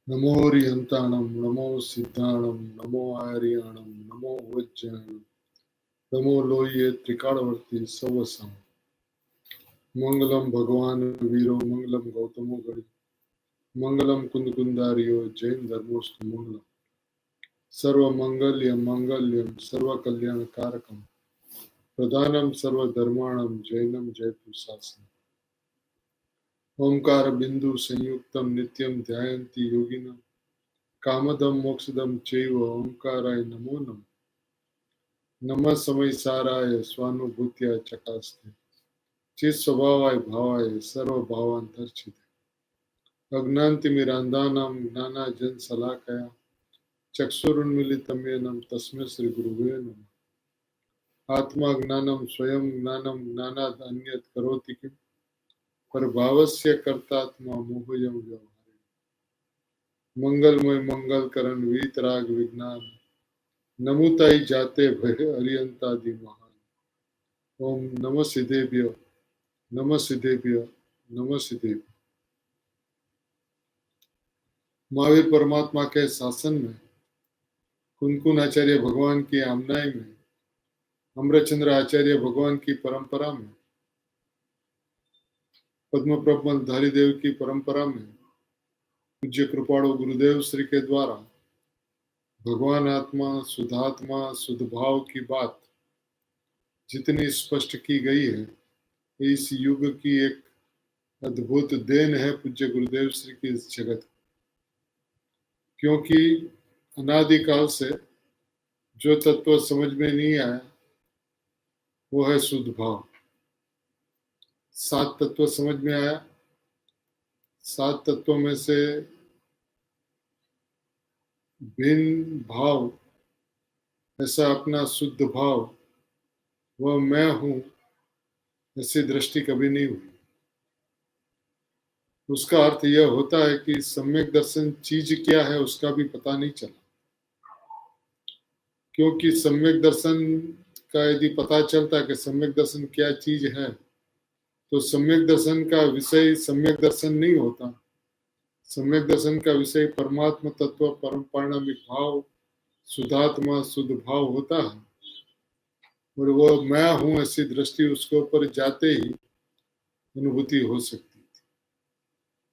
नमो रियंताणम नमो सिद्धाणम नमो आर्याणम नमो वज्जाणम नमो लोये त्रिकालवर्ती सवसम मंगलम भगवान वीरो मंगलम गौतमो गणि मंगलम कुंद कुंदारियो जैन धर्मोस्तु मंगलम सर्व मंगल्यम सर्व कल्याण कारकम प्रधानम सर्व धर्माणम जैनम जयतु शासनम ओंकार बिंदु संयुक्तम नित्यम ध्यायन्ति योगिनः कामदम मोक्षदम चैव ओंकाराय नमो नमः नमः समय साराय स्वानुभूत्या चकास्ते चित स्वभावाय भावाय सर्व भावांतर्चित अज्ञान्तिमिरान्धानां ज्ञानाजन शलाकया चक्षुरुन्मीलितं येन तस्मै श्री गुरुवे नमः आत्मा ज्ञानं स्वयं ज्ञानं ज्ञानात् अन्यत् करोति किं परभावस्य कर्तात्मा मोहयं व्यवहारे मंगलमय मंगल करण वीतराग विज्ञान नमुताई जाते भय अरियंतादि महान ओम नमः सिद्धेभ्य नमः सिद्धेभ्य नमः सिद्धेभ्य। महावीर परमात्मा के शासन में कुनकुन आचार्य भगवान की आमनाई में अमृतचंद्र आचार्य भगवान की परंपरा में पद्म प्रबल धारी देव की परंपरा में पूज्य कृपाणु गुरुदेव श्री के द्वारा भगवान आत्मा शुद्ध भाव की बात जितनी स्पष्ट की गई है, इस युग की एक अद्भुत देन है पूज्य गुरुदेव श्री की इस जगत। क्योंकि अनादिकाल से जो तत्व समझ में नहीं आया वो है शुद्ध भाव। 7 तत्व समझ में आया, 7 तत्वों में से भिन्न भाव ऐसा अपना शुद्ध भाव वह मैं हूं ऐसी दृष्टि कभी नहीं हुई। उसका अर्थ यह होता है कि सम्यक दर्शन चीज क्या है उसका भी पता नहीं चला। क्योंकि सम्यक दर्शन का यदि पता चलता कि सम्यक दर्शन क्या चीज है तो सम्यक दर्शन का विषय सम्यक दर्शन नहीं होता। सम्यक दर्शन का विषय परमात्मा तत्व परम पारणमिक भाव शुद्धात्मा शुद्ध भाव होता है और वो मैं हूं ऐसी दृष्टि उसके ऊपर जाते ही अनुभूति हो सकती थी।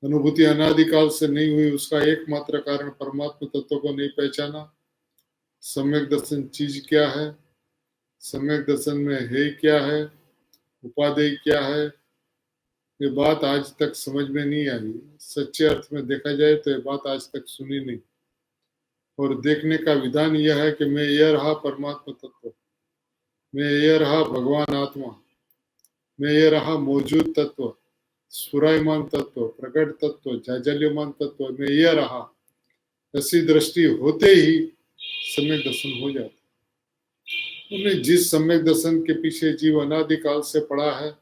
अनुभूति अनादिकाल से नहीं हुई, उसका एकमात्र कारण परमात्मा तत्व को नहीं पहचाना। सम्यक दर्शन चीज क्या है, सम्यक दर्शन में है क्या है, उपादेय क्या है, ये बात आज तक समझ में नहीं आई। सच्चे अर्थ में देखा जाए तो ये बात आज तक सुनी नहीं। और देखने का विधान यह है कि मैं यह रहा परमात्मा तत्व, मैं यह रहा भगवान आत्मा, मैं यह रहा मौजूद तत्व, स्फुरायमान तत्व, प्रकट तत्व, जाजल्यमान तत्व, मैं यह रहा ऐसी दृष्टि होते ही सम्यक दर्शन हो जाता। उन्हें जिस सम्यक दर्शन के पीछे जीव अनादिकाल से पड़ा है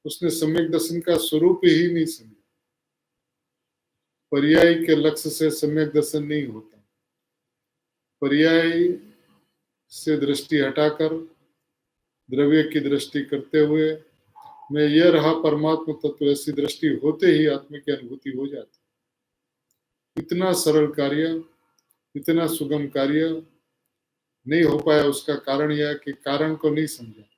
उसने सम्यक दर्शन का स्वरूप ही नहीं समझा। पर्याय के लक्ष्य से सम्यक दर्शन नहीं होता। पर्याय से दृष्टि हटाकर द्रव्य की दृष्टि करते हुए मैं यह रहा परमात्मा तत्व ऐसी दृष्टि होते ही आत्मा की अनुभूति हो जाती। इतना सरल कार्य, इतना सुगम कार्य नहीं हो पाया। उसका कारण यह कि कारण को नहीं समझा।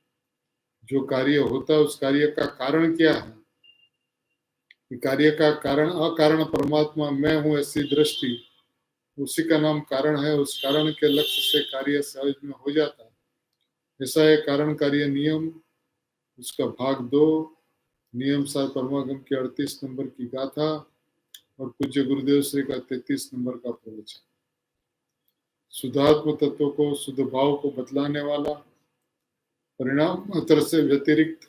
जो कार्य होता है उस कार्य का कारण क्या है, कार्य का कारण अकारण परमात्मा मैं हूं ऐसी दृष्टि, उसी का नाम कारण है। उस कारण के लक्ष्य से कार्य सहज में हो जाता है। ऐसा है कारण कार्य नियम, उसका भाग 2 नियम 7 परमागम के 38 नंबर की गाथा और पूज्य गुरुदेव श्री का 33 नंबर का प्रवचन। शुद्धात्म तत्व को, शुद्ध भाव को बतलाने वाला, परिणाम मात्र से व्यतिरिक्त,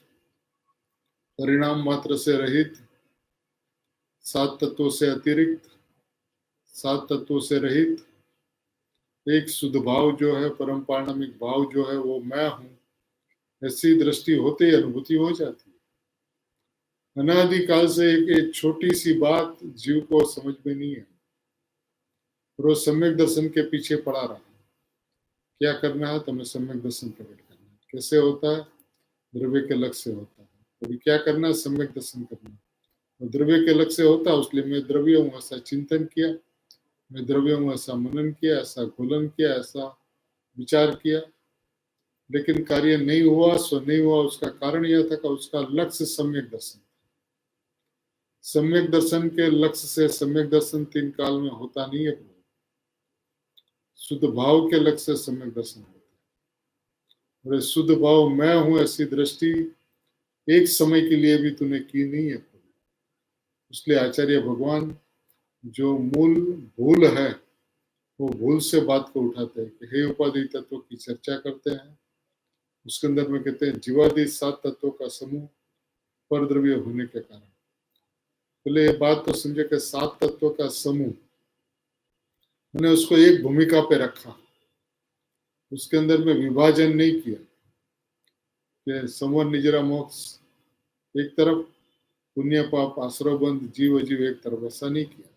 परिणाम मात्र से रहित, 7 तत्वों से अतिरिक्त, 7 तत्वों से रहित एक शुद्ध भाव जो है, परम पारणमिक भाव जो है वो मैं हूं ऐसी दृष्टि होते ही अनुभूति हो जाती है। अनादिकाल से एक छोटी सी बात जीव को समझ में नहीं है और वो सम्यक दर्शन के पीछे पड़ा रहा। क्या करना है? तो हमें सम्यक दर्शन प्रकट करना है। कैसे होता है? द्रव्य के लक्ष्य से होता है। अभी क्या करना है? सम्यक दर्शन करना है। और द्रव्य के लक्ष्य से होता है, उसलिए मैं द्रव्य हूं ऐसा चिंतन किया, मैं द्रव्यों में ऐसा मनन किया, ऐसा घोलन किया, ऐसा विचार किया, लेकिन कार्य नहीं हुआ। सो नहीं हुआ, उसका कारण यह था कि उसका लक्ष्य सम्यक दर्शन। सम्यक दर्शन के लक्ष्य से सम्यक दर्शन 3 काल में होता नहीं है। शुद्ध भाव के लक्ष्य से सम्यक दर्शन होता है। और शुद्ध भाव मैं हूं ऐसी दृष्टि एक समय के लिए भी तूने की नहीं है। इसलिए आचार्य भगवान जो मूल भूल है वो भूल से बात को उठाते हैं कि हे उपाधि तत्व की चर्चा करते हैं। उसके अंदर में कहते हैं जीवादि 7 तत्वों का समूह पर द्रव्य होने के कारण। पहले ये बात तो समझे कि 7 तत्वों का समूह, मैंने उसको एक भूमिका पे रखा, उसके अंदर में विभाजन नहीं किया कि संवर निजरा मोक्ष एक तरफ, पुण्य पाप आश्रय बंध जीव अजीव एक तरफ, ऐसा नहीं किया।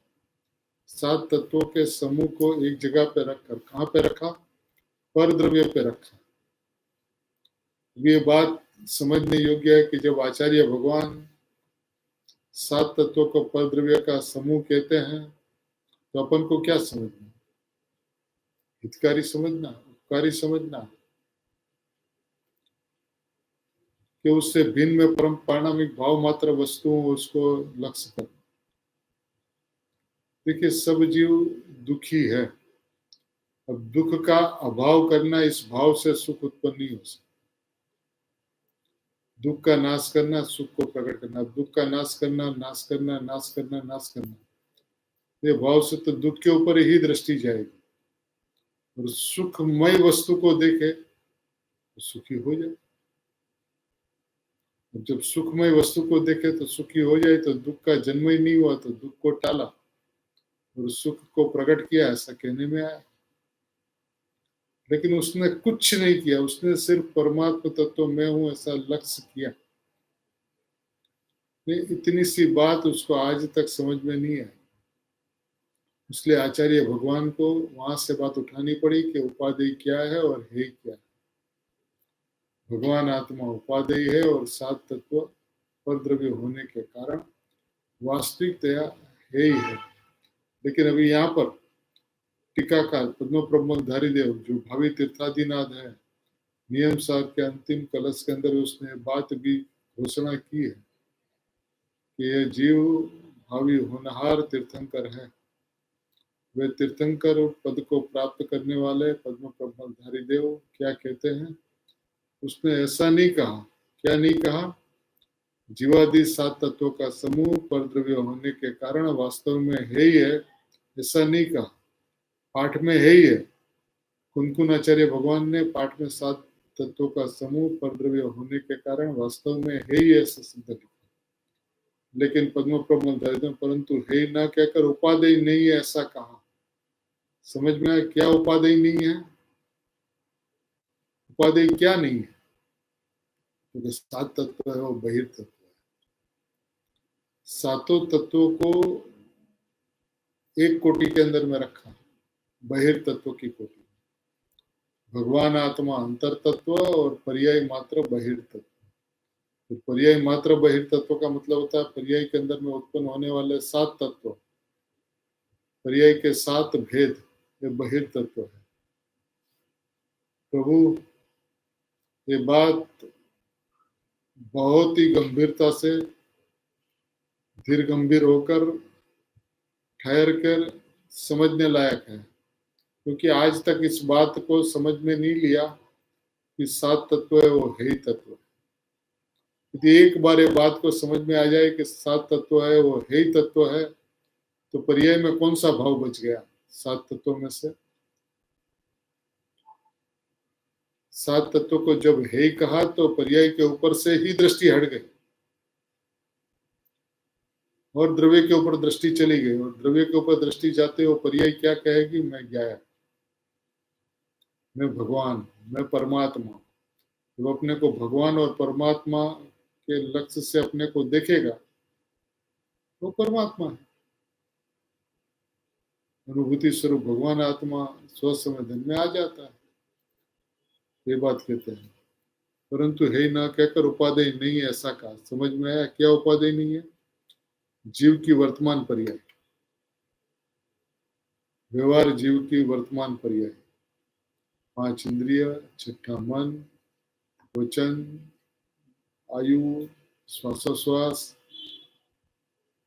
7 तत्वों के समूह को एक जगह पे रखकर कहाँ पे रखा? पर द्रव्य पे रखा। ये बात समझने योग्य है कि जब आचार्य भगवान 7 तत्वों को पर द्रव्य का समूह कहते हैं तो अपन को क्या समझना? हितकारी समझना, उपकारी समझना, कि उससे भिन्न में परम पारणामिक भाव मात्र वस्तुओं उसको लक्ष्य कर। देखिए सब जीव दुखी है। अब दुख का अभाव करना, इस भाव से सुख उत्पन्न नहीं हो सकता। दुख का नाश करना, सुख को प्रकट करना, दुख का नाश करना, नाश करना, नाश करना, नाश करना, ये भाव से तो दुख के ऊपर ही दृष्टि जाएगी। और सुखमय वस्तु को देखे तो सुखी हो जाए। जब सुखमय वस्तु को देखे तो सुखी हो जाए, तो दुख का जन्म ही नहीं हुआ, तो दुख को टाला और सुख को प्रकट किया, ऐसा कहने में आया। लेकिन उसने कुछ नहीं किया, उसने सिर्फ परमात्मा तत्व में हूं ऐसा लक्ष्य किया। इतनी सी बात उसको आज तक समझ में नहीं आई। इसलिए आचार्य भगवान को वहां से बात उठानी पड़ी कि उपादेय क्या है और हे क्या है। भगवान आत्मा उपादेय है और 7 तत्व पर द्रव्य होने के कारण वास्तविकतया है ही है। लेकिन अभी यहाँ पर टीकाकार पद्म ब्रह्मधारी देव जो भावी तीर्थादिनाथ है, नियम सार के अंतिम कलश के अंदर उसने बात भी घोषणा की है कि यह जीव भावी होनहार तीर्थंकर है। वे तीर्थंकर पद को प्राप्त करने वाले पद्म ब्रह्मधारी देव क्या कहते हैं? उसने ऐसा नहीं कहा। क्या नहीं कहा? जीवादि 7 तत्वों का समूह पर द्रव्य होने के कारण वास्तव में है ही है, ऐसा नहीं कहा। पाठ में है ही है। कुनकुन आचार्य भगवान ने पाठ में 7 तत्वों का समूह पर द्रव्य होने के कारण वास्तव में है ही ऐसा सिद्ध लिखा। लेकिन पद्म ब्रह्मधारी परंतु है ना कहकर उपादेय नहीं है ऐसा कहा। समझ में आया क्या उपादेय नहीं है? उपादेय क्या नहीं है? क्योंकि 7 तत्व है वो बहिर्तत्व है। सातों तत्वों को एक कोटि के अंदर में रखा, बहिर्तत्व की कोटि। भगवान आत्मा अंतर तत्व और पर्याय मात्र बहिर्तत्व। तो पर्याय मात्र बहिर्तत्व का मतलब होता है पर्याय के अंदर में उत्पन्न होने वाले 7 तत्व, पर्याय के 7 भेद, ये बहिर्तत्व है। प्रभु ये बात बहुत ही गंभीरता से धीर गंभीर होकर ठहर कर समझने लायक है, क्योंकि आज तक इस बात को समझ में नहीं लिया कि 7 तत्व है वो है ही तत्व है। यदि एक बार ये बात को समझ में आ जाए कि 7 तत्व है वो है ही तत्व है, तो पर्याय में कौन सा भाव बच गया? 7 तत्वों में से 7 तत्वों को जब है ही कहा तो पर्याय के ऊपर से ही दृष्टि हट गई और द्रव्य के ऊपर दृष्टि चली गई। और द्रव्य के ऊपर दृष्टि जाते हो पर्याय क्या कहेगी? मैं ज्ञाया, मैं भगवान, मैं परमात्मा। जब अपने को भगवान और परमात्मा के लक्ष्य से अपने को देखेगा तो परमात्मा है। अनुभूति स्वरूप भगवान आत्मा स्वसंवेदन में आ जाता है। ये बात कहते हैं। परंतु है ना कहकर उपादेय नहीं है ऐसा कहा। समझ में आया क्या उपादेय नहीं है? जीव की वर्तमान पर्याय। व्यवहार जीव की वर्तमान पर्याय, 5 इंद्रिय, छठा मन, वचन, आयु, श्वासोश्वास,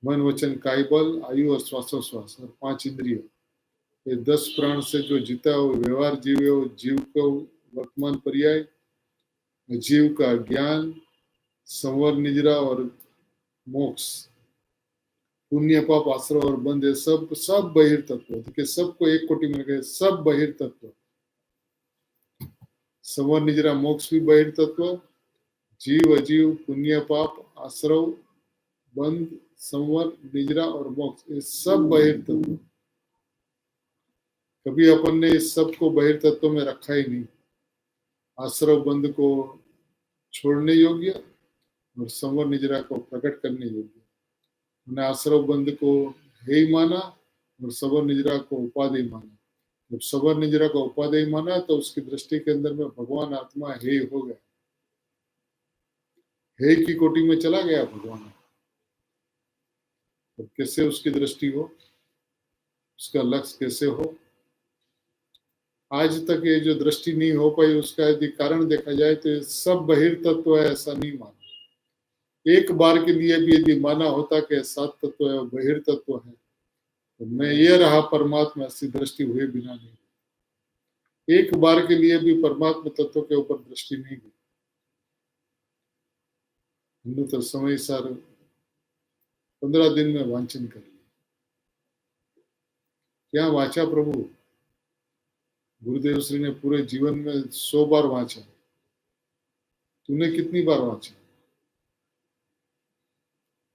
मन वचन कायबल, आयु और श्वासोश्वास और 5 इंद्रिय, ये 10 प्राण से जो जीता हो व्यवहार जीव है, वो जीव को वर्तमान पर्याय, जीव का ज्ञान, संवर निद्रा और मोक्ष, पुण्य पाप आश्रय और बंध, ये सब सब बहिर्तत्व, देखिए सबको एक कोटि में गए, सब बहिर्तत्व, संवर निद्रा मोक्ष भी बहिर्तत्व, जीव अजीव पुण्य पाप आश्रव बंध संवर निद्रा और मोक्ष, ये सब बहिर्तत्व। कभी अपन ने इस सब को बहिर्तत्व में रखा ही नहीं। आश्रव बंध को छोड़ने योग्य और संवर निद्रा को प्रकट करने योग्य, हमने आश्रव बंध को है ही माना और संवर निद्रा को उपादेय माना। जब संवर निद्रा को उपादेय माना तो उसकी दृष्टि के अंदर में भगवान आत्मा है हो गया, है की कोटि में चला गया भगवान। तो कैसे उसकी दृष्टि हो, उसका लक्ष्य कैसे हो, आज तक ये जो दृष्टि नहीं हो पाई, उसका यदि कारण देखा जाए तो ये सब बहिर्तत्व है, ऐसा नहीं माना। एक बार के लिए भी यदि माना होता कि 7 तत्व है बहिर्तत्व है, तो मैं ये रहा परमात्मा, ऐसी दृष्टि हुए बिना नहीं। एक बार के लिए भी परमात्मा तत्व के ऊपर दृष्टि नहीं दी। हमने तो समय सार 15 दिन में वांछन कर लिया। क्या वाचा प्रभु, गुरुदेव श्री ने पूरे जीवन में 100 बार वाचा, तूने कितनी बार वाचा?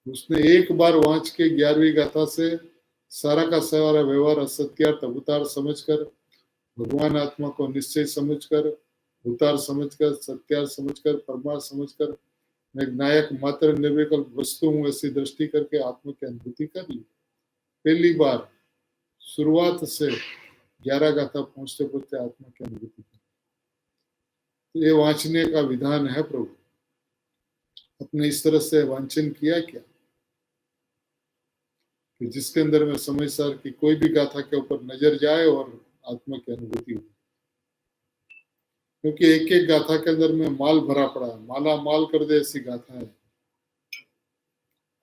उसने एक बार वांच के 11वीं गाथा से सारा का सारा व्यवहार असत्यार्थ अवतार समझकर, भगवान आत्मा को निश्चय समझकर, उतार समझकर, सत्यार्थ समझकर, परमार्थ समझकर, मैं एक नायक मात्र निर्विकल्प वस्तु हूँ ऐसी दृष्टि करके आत्मा की अनुभूति कर ली। पहली बार शुरुआत से 11 गाथा पहुंचते पहुंचते आत्मा की अनुभूति की। तो ये वांचने का विधान है प्रभु। अपने इस तरह से वांचन किया क्या कि जिसके अंदर में समय सार की कोई भी गाथा के ऊपर नजर जाए और आत्मा की अनुभूति हो। क्योंकि एक एक गाथा के अंदर में माल भरा पड़ा है, माला माल कर दे ऐसी गाथा है।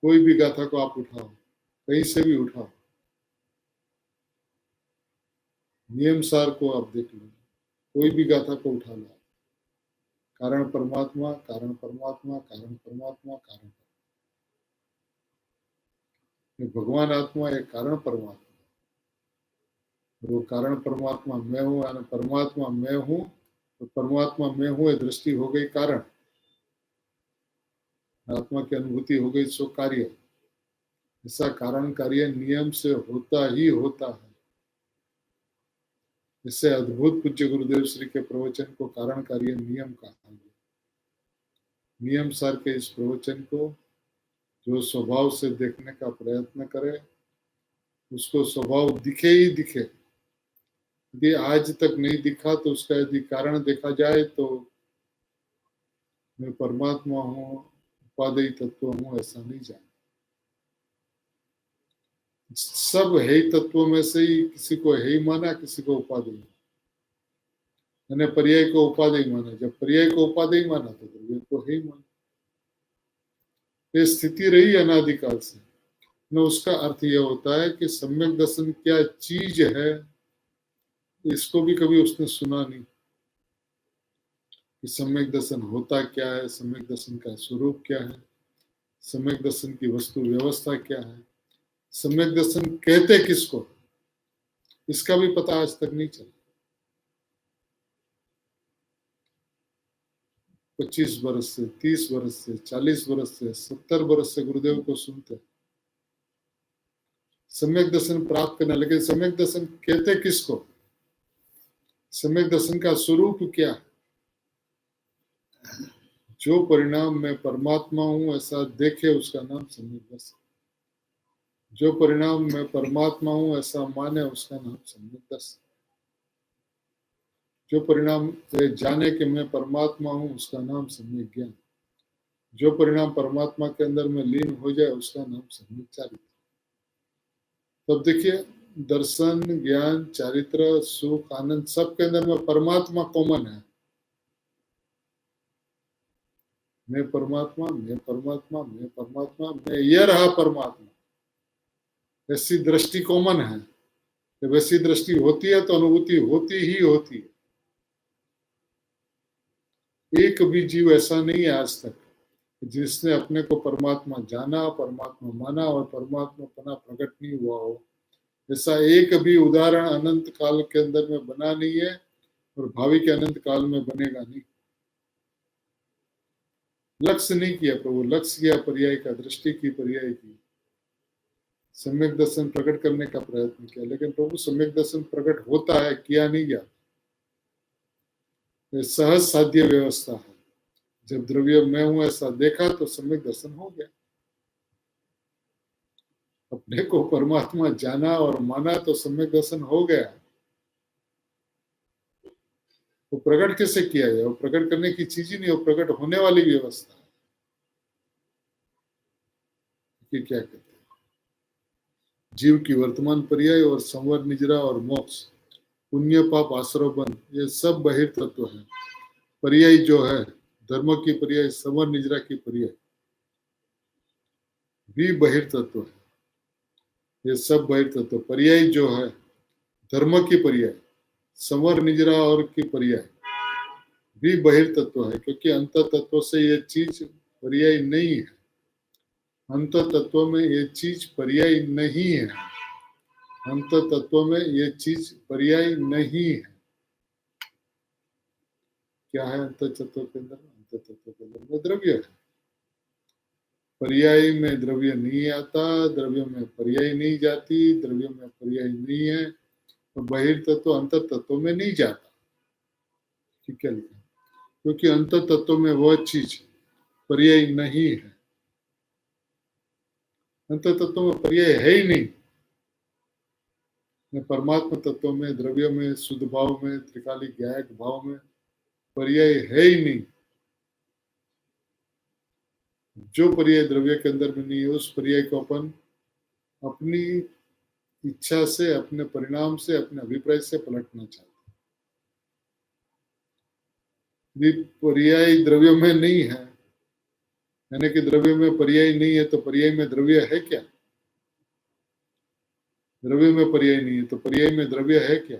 कोई भी गाथा को आप उठाओ, कहीं से भी उठाओ, नियम सार को आप देख लो, कोई भी गाथा को उठा लो, कारण परमात्मा, कारण परमात्मा, कारण परमात्मा, कारण परमात्मा। भगवान आत्मा एक कारण परमात्मा, वो कारण परमात्मा मैं हूँ, परमात्मा मैं हूँ, तो परमात्मा मैं हूँ ये दृष्टि हो गई कारण, आत्मा की अनुभूति हो गई सो कार्य। ऐसा कारण कार्य नियम से होता ही होता है। इससे अद्भुत पूज्य गुरुदेव श्री के प्रवचन को कारण कार्य नियम कहा गया। नियम सार के इस प्रवचन को जो स्वभाव से देखने का प्रयत्न करे, उसको स्वभाव दिखे ही दिखे। यदि आज तक नहीं दिखा तो उसका यदि कारण देखा जाए तो मैं परमात्मा हूँ, उपादेय तत्व हूँ, ऐसा नहीं जाए। सब है ही तत्व में से ही किसी को है ही माना, किसी को उपादेय, मैंने पर्याय को उपादेय माना। जब पर्याय को उपादेय माना तो द्रव्य को है ही माना। ये स्थिति रही अनादिकाल से न। उसका अर्थ यह होता है कि सम्यक दर्शन क्या चीज है, इसको भी कभी उसने सुना नहीं कि सम्यक दर्शन होता क्या है, सम्यक दर्शन का स्वरूप क्या है, सम्यक दर्शन की वस्तु व्यवस्था क्या है, सम्यक दर्शन कहते किसको, इसका भी पता आज तक नहीं चला। 25 वर्ष से, 30 वर्ष से, 40 वर्ष से, 70 वर्ष से गुरुदेव को सुनते, सम्यक दर्शन प्राप्त करना, लेकिन सम्यक दर्शन कहते किसको, सम्यक दर्शन का स्वरूप क्या है? जो परिणाम मैं परमात्मा हूं ऐसा देखे उसका नाम सम्यक दर्शन। जो परिणाम मैं परमात्मा हूं ऐसा माने उसका नाम सम्यक दर्शन। जो परिणाम जाने कि मैं परमात्मा हूं उसका नाम सम्यक ज्ञान। जो परिणाम परमात्मा के अंदर में लीन हो जाए उसका नाम सम्यक चारित्र। तब देखिए दर्शन, ज्ञान, चारित्र, सुख, आनंद, सब के अंदर में परमात्मा कॉमन है। मैं परमात्मा, मैं परमात्मा, मैं परमात्मा, मैं ये रहा परमात्मा, ऐसी दृष्टि कॉमन है। जब ऐसी दृष्टि होती है तो अनुभूति होती ही होती है। एक भी जीव ऐसा नहीं है आज तक जिसने अपने को परमात्मा जाना, परमात्मा माना और परमात्मा पना प्रकट नहीं हुआ हो। ऐसा एक भी उदाहरण अनंत काल के अंदर में बना नहीं है और भावी के अनंत काल में बनेगा नहीं। लक्ष्य नहीं किया प्रभु, लक्ष्य किया पर्याय का, दृष्टि की, पर्याय की, सम्यक दर्शन प्रकट करने का प्रयत्न किया, लेकिन प्रभु सम्यक दर्शन प्रकट होता है, किया नहीं गया। ये सहज साध्य व्यवस्था है। जब द्रव्य मैं हूं ऐसा देखा तो सम्यक दर्शन हो गया। अपने को परमात्मा जाना और माना तो सम्यक दर्शन हो गया। वो प्रकट कैसे किया जाए? वो प्रकट करने की चीज ही नहीं, वो प्रकट होने वाली व्यवस्था है। कि क्या कहते हैं, जीव की वर्तमान पर्याय और संवर, निजरा और मोक्ष, पुण्य पाप आश्रव बंध, ये सब बहिर्तत्व है। पर्याय जो है धर्म की पर्याय, संवर निजरा की पर्याय भी बहिर्तत्व है। ये सब बहिर्तत्व। पर्याय जो है धर्म की पर्याय, संवर निजरा और की पर्याय भी बहिर्तत्व है, क्योंकि अंत तत्व से ये चीज पर्याय नहीं है। अंत तत्व में ये चीज पर्याय नहीं है। अंत तत्व में ये चीज पर्याय नहीं है। क्या है अंत तत्व के अंदर? अंत तत्व के अंदर में द्रव्य है। पर्याय में द्रव्य नहीं आता, द्रव्य में पर्याय नहीं जाती, द्रव्य में पर्याय नहीं है, और बहिर्तत्व अंत तत्व में नहीं जाता। ठीक है लिखा, क्योंकि अंत तत्व में वह चीज पर्याय नहीं है। अंत तत्व में पर्याय है ही नहीं। परमात्मा तत्व में, द्रव्य में, शुद्ध भाव में, त्रिकालिक ज्ञायक भाव में पर्याय है ही नहीं। जो पर्याय द्रव्य के अंदर में नहीं है, उस पर्याय को अपन अपनी इच्छा से, अपने परिणाम से, अपने अभिप्राय से पलटना चाहते हैं। पर्याय द्रव्य में नहीं है, यानी कि द्रव्य में पर्याय नहीं है, तो पर्याय में द्रव्य है क्या? द्रव्य में पर्याय नहीं है तो पर्याय में द्रव्य है क्या?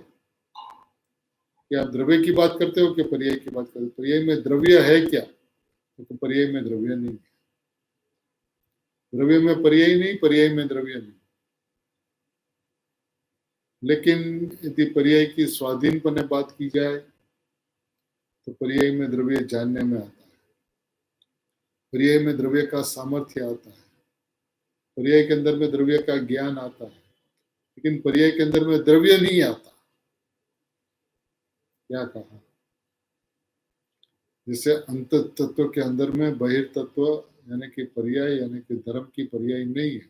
क्या आप द्रव्य की बात करते हो कि पर्याय की बात करते हो? पर्याय में द्रव्य है क्या? तो पर्याय में द्रव्य नहीं है। द्रव्य में पर्याय नहीं, पर्याय में द्रव्य नहीं। लेकिन यदि पर्याय की स्वाधीनपने बात की जाए तो पर्याय में द्रव्य जानने में आता है, पर्याय में द्रव्य का सामर्थ्य आता है, पर्याय के अंदर में द्रव्य का ज्ञान आता है, लेकिन पर्याय के अंदर में द्रव्य नहीं आता। क्या कहा? जैसे अंत तत्व के अंदर में बहिर्तत्व यानी कि पर्याय, यानी कि धर्म की पर्याय नहीं है,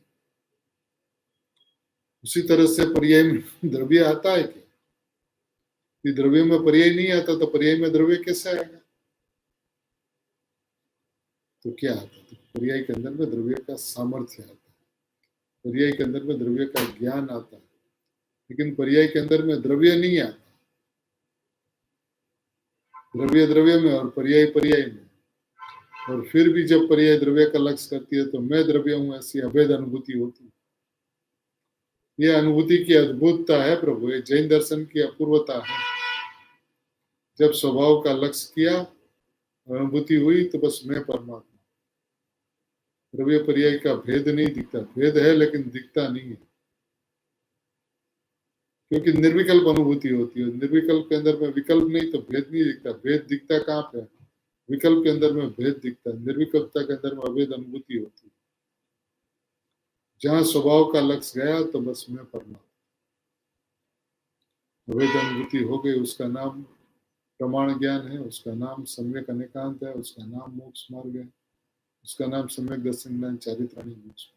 उसी तरह से पर्याय में द्रव्य आता है क्या? यदि द्रव्य में पर्याय नहीं आता तो पर्याय में द्रव्य कैसे आएगा? तो क्या आता है? तो पर्याय के अंदर में द्रव्य का सामर्थ्य आता है, पर्याय के अंदर में द्रव्य का ज्ञान आता है, लेकिन पर्याय के अंदर में द्रव्य नहीं आता। द्रव्य द्रव्य में और पर्याय पर्याय में, और फिर भी जब पर्याय द्रव्य का लक्ष्य करती है तो मैं द्रव्य हूं, ऐसी अभेद अनुभूति होती है। ये अनुभूति की अद्भुतता है प्रभु, ये जैन दर्शन की अपूर्वता है। जब स्वभाव का लक्ष्य किया, अनुभूति हुई, तो बस मैं परमात्मा। द्रव्य पर्याय का भेद नहीं दिखता, भेद है लेकिन दिखता नहीं है, क्योंकि निर्विकल्प अनुभूति होती है। निर्विकल्प के अंदर में विकल्प नहीं तो भेद नहीं दिखता। भेद दिखता कहाँ पे? विकल्प के अंदर में भेद दिखता है, निर्विकल्पता के अंदर में अभेद अनुभूति होती है। जहां स्वभाव का लक्ष्य गया तो बस मैं परमात्मा, अभेद अनुभूति हो गई। उसका नाम प्रमाण ज्ञान है, उसका नाम सम्यक अनेकांत है, उसका नाम मोक्ष मार्ग है, उसका नाम सम्यक दर्शन ज्ञान चारित्राणी मोक्ष।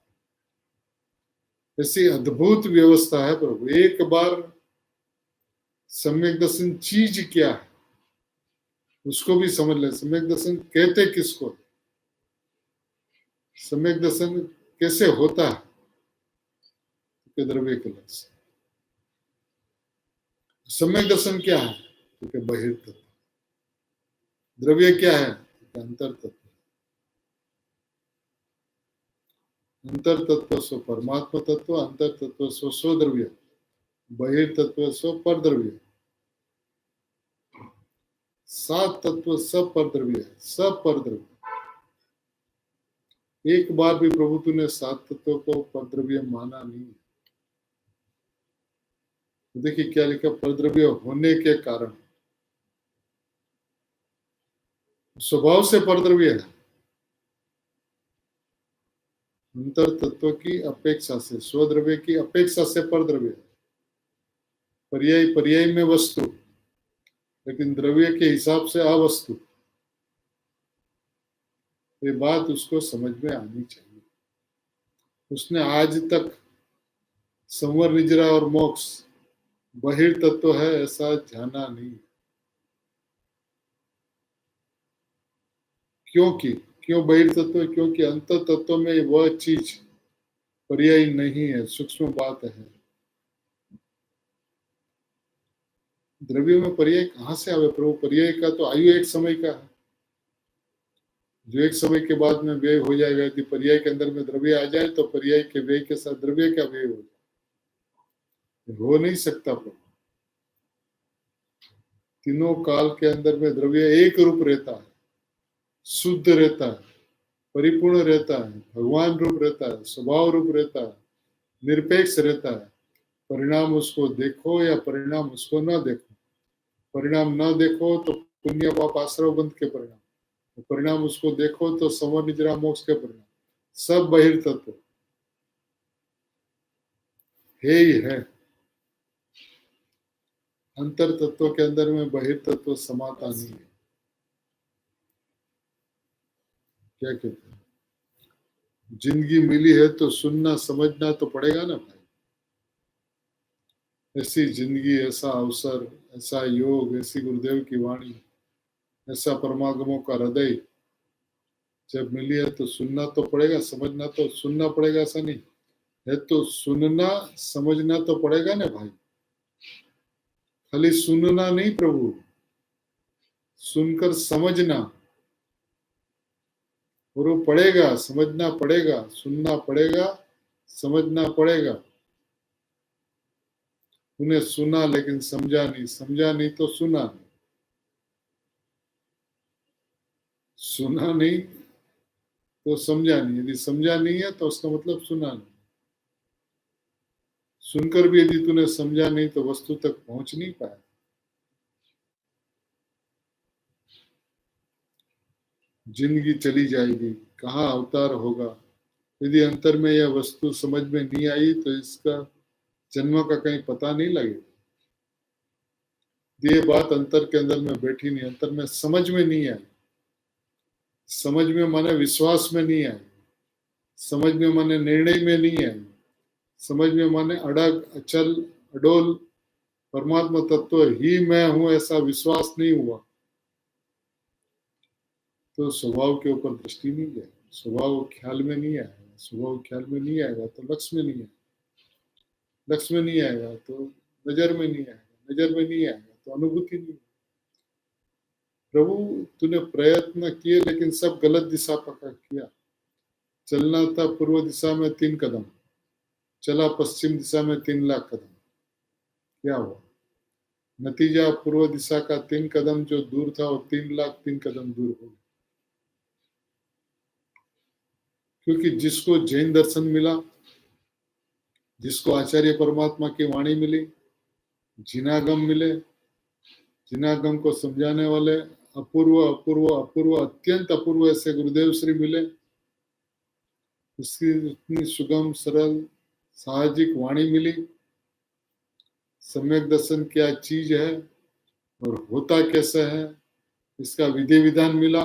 ऐसी अद्भुत व्यवस्था है प्रभु। एक बार सम्यक दर्शन चीज क्या है उसको भी समझ ले। सम्यक दर्शन कहते किसको? सम्यक दर्शन कैसे होता है? द्रव्य के लक्ष्य। सम्यक दर्शन क्या है? क्योंकि बहिर्तत्व। द्रव्य क्या है? अंतर तत्व। अंतर तत्व स्व परमात्मा तत्व, अंतर तत्व स्व स्वद्रव्य, बहिर्तत्व स्व परद्रव्य। सात तत्व सब परद्रव्य है, सब परद्रव्य। एक बार भी प्रभु तूने सात तत्वों को परद्रव्य माना नहीं। देखिए क्या लिखा, परद्रव्य होने के कारण, स्वभाव से परद्रव्य है। अंतर तत्व की अपेक्षा से, स्वद्रव्य की अपेक्षा से परद्रव्य। पर्याय पर्याय में वस्तु, लेकिन द्रव्य के हिसाब से अवस्तु। ये बात उसको समझ में आनी चाहिए। उसने आज तक संवर, निजरा और मोक्ष बहिर्तत्व है ऐसा जाना नहीं। क्योंकि क्यों बहिर्तत्व? क्योंकि अंतर तत्व में वह चीज पर्याय नहीं है, सूक्ष्म बात है। द्रव्य में पर्याय कहाँ से आवे प्रभु? पर्याय का तो आयु एक समय का है, जो एक समय के बाद में व्यय हो जाएगा। यदि पर्याय के अंदर में द्रव्य आ जाए तो पर्याय के व्यय के साथ द्रव्य का व्यय हो नहीं सकता प्रभु। तीनों काल के अंदर में द्रव्य एक रूप रहता है, शुद्ध रहता है, परिपूर्ण रहता है, भगवान रूप रहता है, स्वभाव रूप रहता है, निरपेक्ष रहता है। परिणाम उसको देखो या परिणाम उसको न देखो, परिणाम न देखो तो पुण्य पाप आश्रव बंध के परिणाम, परिणाम उसको देखो तो संवर, निजरा, मोक्ष के परिणाम। सब बहिर्तत्व है ही है। अंतर तत्व के अंदर में बहिर्तत्व समाता नहीं है। क्या कहते हैं, जिंदगी मिली है तो सुनना समझना तो पड़ेगा ना भाई। ऐसी जिंदगी, ऐसा अवसर, ऐसा योग, ऐसी गुरुदेव की वाणी, ऐसा परमागमों का हृदय जब मिली है तो सुनना तो पड़ेगा, समझना तो सुनना पड़ेगा, ऐसा नहीं है। तो सुनना समझना तो पड़ेगा ना भाई। खाली सुनना नहीं प्रभु, सुनकर समझना। और वो पड़ेगा, समझना पड़ेगा, सुनना पड़ेगा, समझना पड़ेगा। उन्हें सुना लेकिन समझा नहीं, समझा नहीं तो सुना नहीं, सुना नहीं तो समझा नहीं। यदि समझा नहीं है तो उसका मतलब सुना नहीं। सुनकर भी यदि तूने समझा नहीं तो वस्तु तक पहुंच नहीं पाया। जिंदगी चली जाएगी, कहाँ अवतार होगा। यदि अंतर में यह वस्तु समझ में नहीं आई तो इसका जन्म का कहीं पता नहीं लगेगा। ये बात अंतर के अंदर में बैठी नहीं, अंतर में समझ में नहीं आई। समझ में माने विश्वास में नहीं आई, समझ में माने निर्णय में नहीं आई, समझ में माने अड़ग, अचल, अडोल परमात्मा तत्व ही मैं हूं ऐसा विश्वास नहीं हुआ तो स्वभाव के ऊपर दृष्टि नहीं जाएगी, स्वभाव ख्याल में नहीं आएगा। स्वभाव ख्याल में नहीं आएगा तो लक्ष्य में नहीं आएगा, लक्ष्य में नहीं आएगा तो नजर में नहीं आएगा, नजर में नहीं आएगा तो अनुभूति नहीं। प्रभु तूने प्रयत्न किए लेकिन सब गलत दिशा पकड़ किया। चलना था पूर्व दिशा में 3 कदम, चला पश्चिम दिशा में 3 लाख कदम। क्या हुआ? नतीजा पूर्व दिशा का 3 कदम जो दूर था वो 3 लाख 3 कदम दूर हो गया। क्योंकि जिसको जैन दर्शन मिला, जिसको आचार्य परमात्मा की वाणी मिली, जिनागम मिले, जिनागम को समझाने वाले अपूर्व अपूर्व अपूर्व अत्यंत अपूर्व ऐसे गुरुदेव श्री मिले, इसकी इतनी सुगम सरल साहजिक वाणी मिली, सम्यक दर्शन क्या चीज है और होता कैसे है इसका विधि विधान मिला।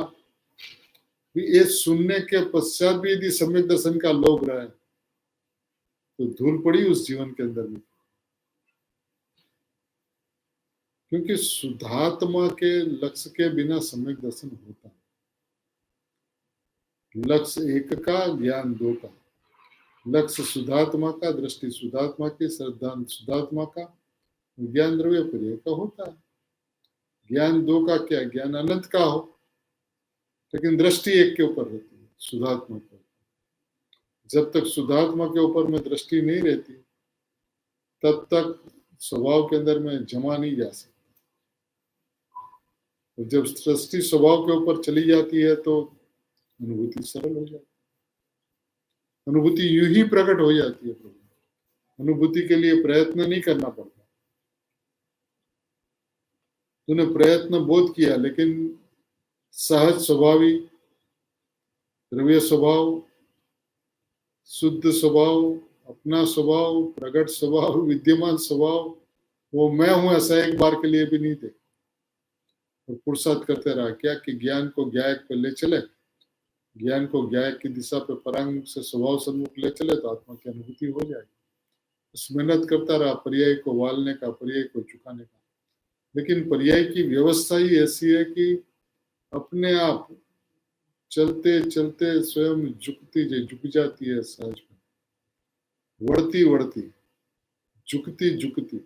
ये सुनने के पश्चात भी यदि सम्यक दर्शन का लोभ रहा है तो धूल पड़ी उस जीवन के अंदर में। क्योंकि शुद्धात्मा के लक्ष्य के बिना सम्यक दर्शन होता है। लक्ष्य एक का, ज्ञान 2 का। लक्ष्य शुद्धात्मा का, दृष्टि शुद्धात्मा की, श्रद्धा शुद्धात्मा का, ज्ञान द्रव्य पर्याय का होता है। ज्ञान दो का क्या, ज्ञान अनंत का हो, लेकिन दृष्टि एक के ऊपर रहती है, शुद्धात्मा के ऊपर। जब तक शुद्धात्मा के ऊपर में दृष्टि नहीं रहती तब तक स्वभाव के अंदर में जमा नहीं जा सकती। जब दृष्टि स्वभाव के ऊपर चली जाती है तो अनुभूति सरल हो जाती है। अनुभूति यूं ही प्रकट हो जाती है प्रभु। अनुभूति के लिए प्रयत्न नहीं करना पड़ता। तूने प्रयत्न बहुत किया, लेकिन सहज स्वभावी, द्रव्य स्वभाव, शुद्ध स्वभाव, अपना स्वभाव, प्रकट स्वभाव, विद्यमान स्वभाव, वो मैं हूं ऐसा एक बार के लिए भी नहीं देख। और पुरुषार्थ करते रहा क्या कि ज्ञान को ज्ञायक पे ले चले, ज्ञान को ज्ञायक की दिशा पे परांग से स्वभाव सम्मुख ले चले तो आत्मा की अनुभूति हो जाएगी। उस मेहनत करता रहा पर्याय को वालने का, पर्याय को चुकाने का। लेकिन पर्याय की व्यवस्था ही ऐसी है कि अपने आप चलते चलते स्वयं झुक जाती है, सहज में बढ़ती बढ़ती, झुकती झुकती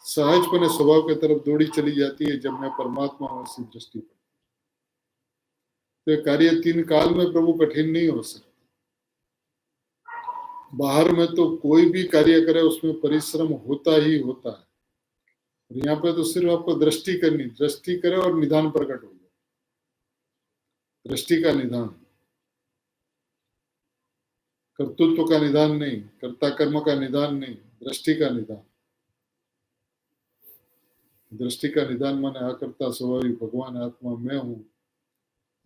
सहजपने स्वभाव की तरफ दौड़ी चली जाती है। जब मैं परमात्मा हूं ऐसी दृष्टि पर, तो कार्य 3 काल में प्रभु कठिन नहीं हो सकता। बाहर में तो कोई भी कार्य करे उसमें परिश्रम होता ही होता है, और यहाँ पे तो सिर्फ आपको दृष्टि करनी, दृष्टि करे और निधान प्रकट हो जाए। दृष्टि का निधान, कर्तृत्व का निधान नहीं, कर्ता कर्म का निधान नहीं, दृष्टि का निधान। दृष्टि का निधान माने अकर्ता स्वभावी भगवान आत्मा मैं हूं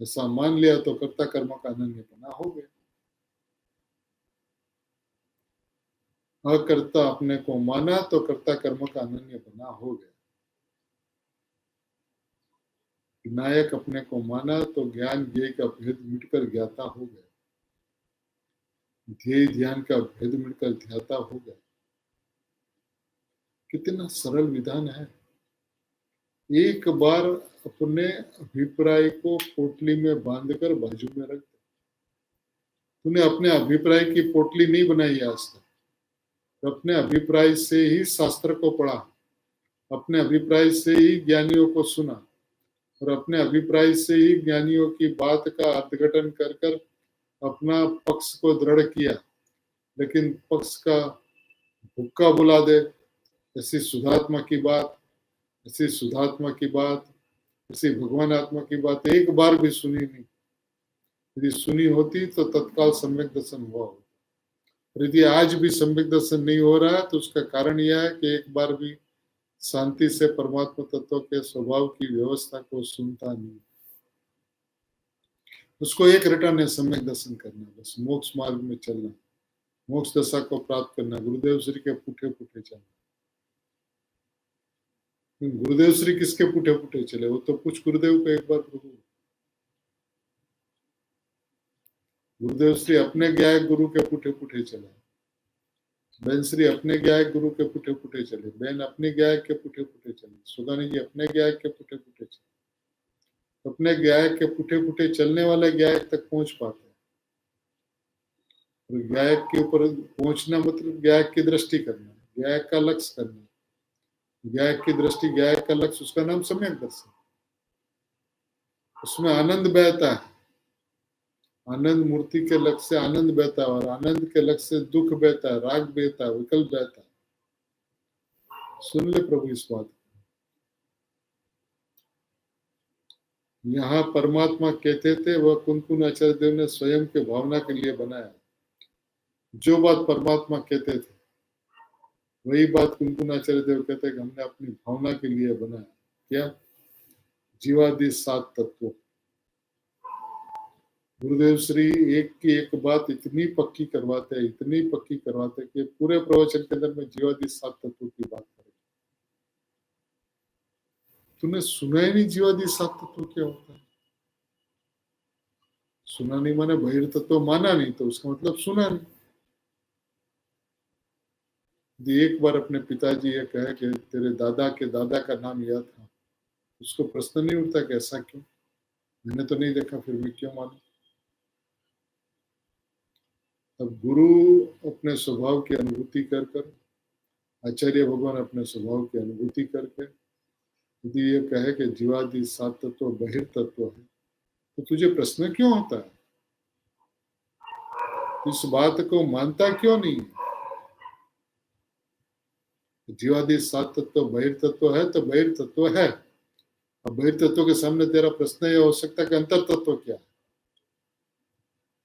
ऐसा मान लिया तो कर्ता कर्म का अनन्यपना हो गया। अकर्ता अपने को माना तो कर्ता कर्म का अनन्यपना हो गया। विनायक अपने को माना तो ज्ञान ज्ञेय का भेद मिटकर ज्ञाता हो गया। ध्येय ध्यान का भेद मिटकर ध्याता हो गया। कितना सरल विधान है। एक बार अपने अभिप्राय को पोटली में बांधकर बाजू में रख दे। तूने अपने अभिप्राय की पोटली नहीं बनाई आज तक, तो अपने अभिप्राय से ही शास्त्र को पढ़ा, अपने अभिप्राय से ही ज्ञानियों को सुना, और अपने अभिप्राय से ही ज्ञानियों की बात का अर्थघटन कर कर अपना पक्ष को दृढ़ किया। लेकिन पक्ष का हुक्का बुला दे, ऐसी शुद्धात्मा की बात, ऐसी शुद्धात्मा की बात, ऐसी भगवान आत्मा की बात एक बार भी सुनी नहीं। यदि सुनी होती तो तत्काल सम्यक दर्शन हुआ होता। और यदि आज भी सम्यक दर्शन नहीं हो रहा है तो उसका कारण यह है कि एक बार भी शांति से परमात्मा तत्व के स्वभाव की व्यवस्था को सुनता नहीं। उसको एक रटन है, सम्यक दर्शन करना, बस मोक्ष मार्ग में चलना, मोक्ष दशा को प्राप्त करना, गुरुदेव श्री के पुठे पुठे चलना। गुरुदेव श्री किसके पुठे पुठे चले, वो तो पूछ गुरुदेव को एक बार प्रभु। गुरुदेव श्री अपने ज्ञायक गुरु के पुठे पुठे चले, बहन श्री अपने ज्ञायक गुरु के पुठे पुठे चले, बहन अपने ज्ञायक के पुठे पुठे चले, सुदानी जी अपने ज्ञायक के पुठे पुठे चले। अपने ज्ञायक के पुठे पुठे चलने वाले ज्ञायक तक पहुंच पाते हैं। और ज्ञायक के ऊपर पहुंचना मतलब ज्ञायक की दृष्टि करना, ज्ञायक का लक्ष्य करना, ज्ञायक की दृष्टि, ज्ञायक का लक्ष्य, उसका नाम सम्यक दर्शन। उसमें आनंद बहता है, आनंद मूर्ति के लक्ष्य से आनंद बहता है, और आनंद के लक्ष्य से दुख बहता है, राग बहता है, विकल्प बहता है। सुन ले प्रभु इस बात। यहाँ परमात्मा कहते थे वह कुंकुन आचार्य देव ने स्वयं के भावना के लिए बनाया। जो बात परमात्मा कहते थे वही बात कुंकुन आचार्य देव कहते कि हमने अपनी भावना के लिए बनाया। क्या? जीवादि 7 तत्व। गुरुदेव श्री एक की एक बात इतनी पक्की करवाते हैं, इतनी पक्की करवाते हैं कि पूरे प्रवचन के अंदर में जीवादि 7 तत्वों की बात करें। तूने सुना ही नहीं जीवादि 7 तत्व क्या होता है। सुना नहीं माने बहिर तत्व माना नहीं, तो उसका मतलब सुना नहीं। यदि एक बार अपने पिताजी ये कहे कि तेरे दादा के दादा का नाम यह था, उसको प्रश्न नहीं उठता कि ऐसा क्यों, मैंने तो नहीं देखा, फिर मैं क्यों मानूं। अब गुरु अपने स्वभाव की अनुभूति कर कर आचार्य भगवान अपने स्वभाव की अनुभूति करके यदि ये कहे कि जीवादि 7 तत्व बहिर्तत्व है, तो तुझे प्रश्न क्यों होता है? इस बात को मानता क्यों नहीं? जीवादि 7 तत्व बहिर्तत्व है तो बहिर्तत्व है। अब बहिर्तत्व के सामने तेरा प्रश्न यह हो सकता है कि अंतर तत्व क्या है?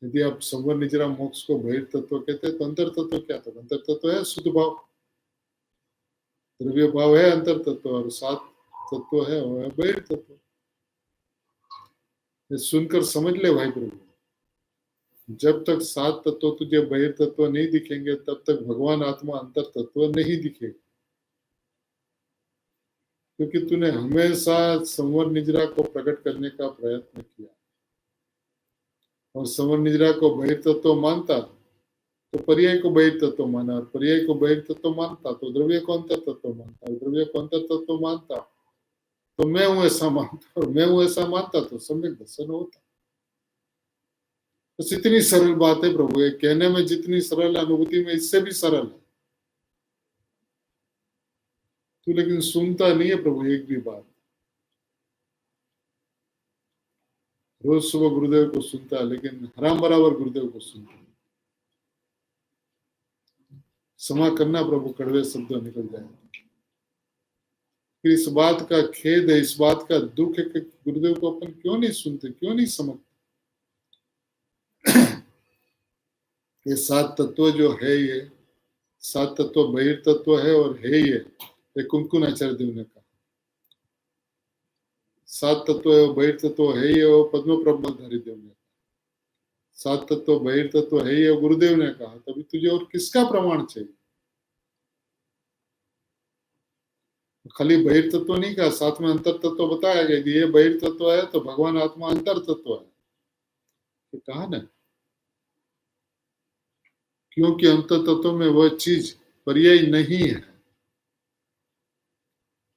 यदि आप संवर निजरा मोक्ष को बहिर्तत्व कहते हैं तो अंतर तत्व क्या था? अंतर तत्व है शुद्ध भाव, द्रव्य भाव है अंतर तत्व, और 7 तत्व है वो है बहिर्तत्व। ये सुनकर समझ ले भाई प्रभु, जब तक 7 तत्व तुझे बहिर्तत्व नहीं दिखेंगे तब तक भगवान आत्मा अंतर तत्व नहीं दिखेगा, क्योंकि तूने हमेशा संवर निजरा को प्रकट करने का प्रयत्न किया और संवर निजरा को बहिर्तत्व मानता तो पर्याय को बहिर्तत्व माना, और पर्याय को बहिर्तत्व मानता तो द्रव्य को अंतर तत्व मानता, और द्रव्य को अंतर तत्व मानता तो मैं हूं ऐसा मानता, और मैं हूं ऐसा मानता तो सम्यक दर्शन होता। बस इतनी सरल बात है प्रभु, ये कहने में जितनी सरल अनुभूति में इससे भी सरल है तू, लेकिन सुनता नहीं है प्रभु एक भी बात। रोज सुबह गुरुदेव को सुनता है लेकिन हराम बराबर गुरुदेव को सुनता है। क्षमा करना प्रभु, कड़वे शब्द निकल जाए। फिर इस बात का खेद है, इस बात का दुख है कि गुरुदेव को अपन क्यों नहीं सुनते, क्यों नहीं समझते। ये 7 तत्व जो है, ये 7 तत्व बहिर्तत्व है और है ये कुमकुन आचार्य देव ने कहा। 7 तत्व बहिर्तत्व है ये वो पद्म प्रबंधधारी देव ने कहा। 7 तत्व बहिर्तत्व है ये गुरुदेव ने कहा, तभी तुझे और किसका प्रमाण चाहिए? खाली बहिर्तत्व नहीं कहा, साथ में अंतर तत्व बताया गया कि ये बहिर्तत्व है तो भगवान आत्मा अंतर तत्व है, तो कहा ना, क्योंकि अंतर तत्व में वह चीज पर्याय नहीं है,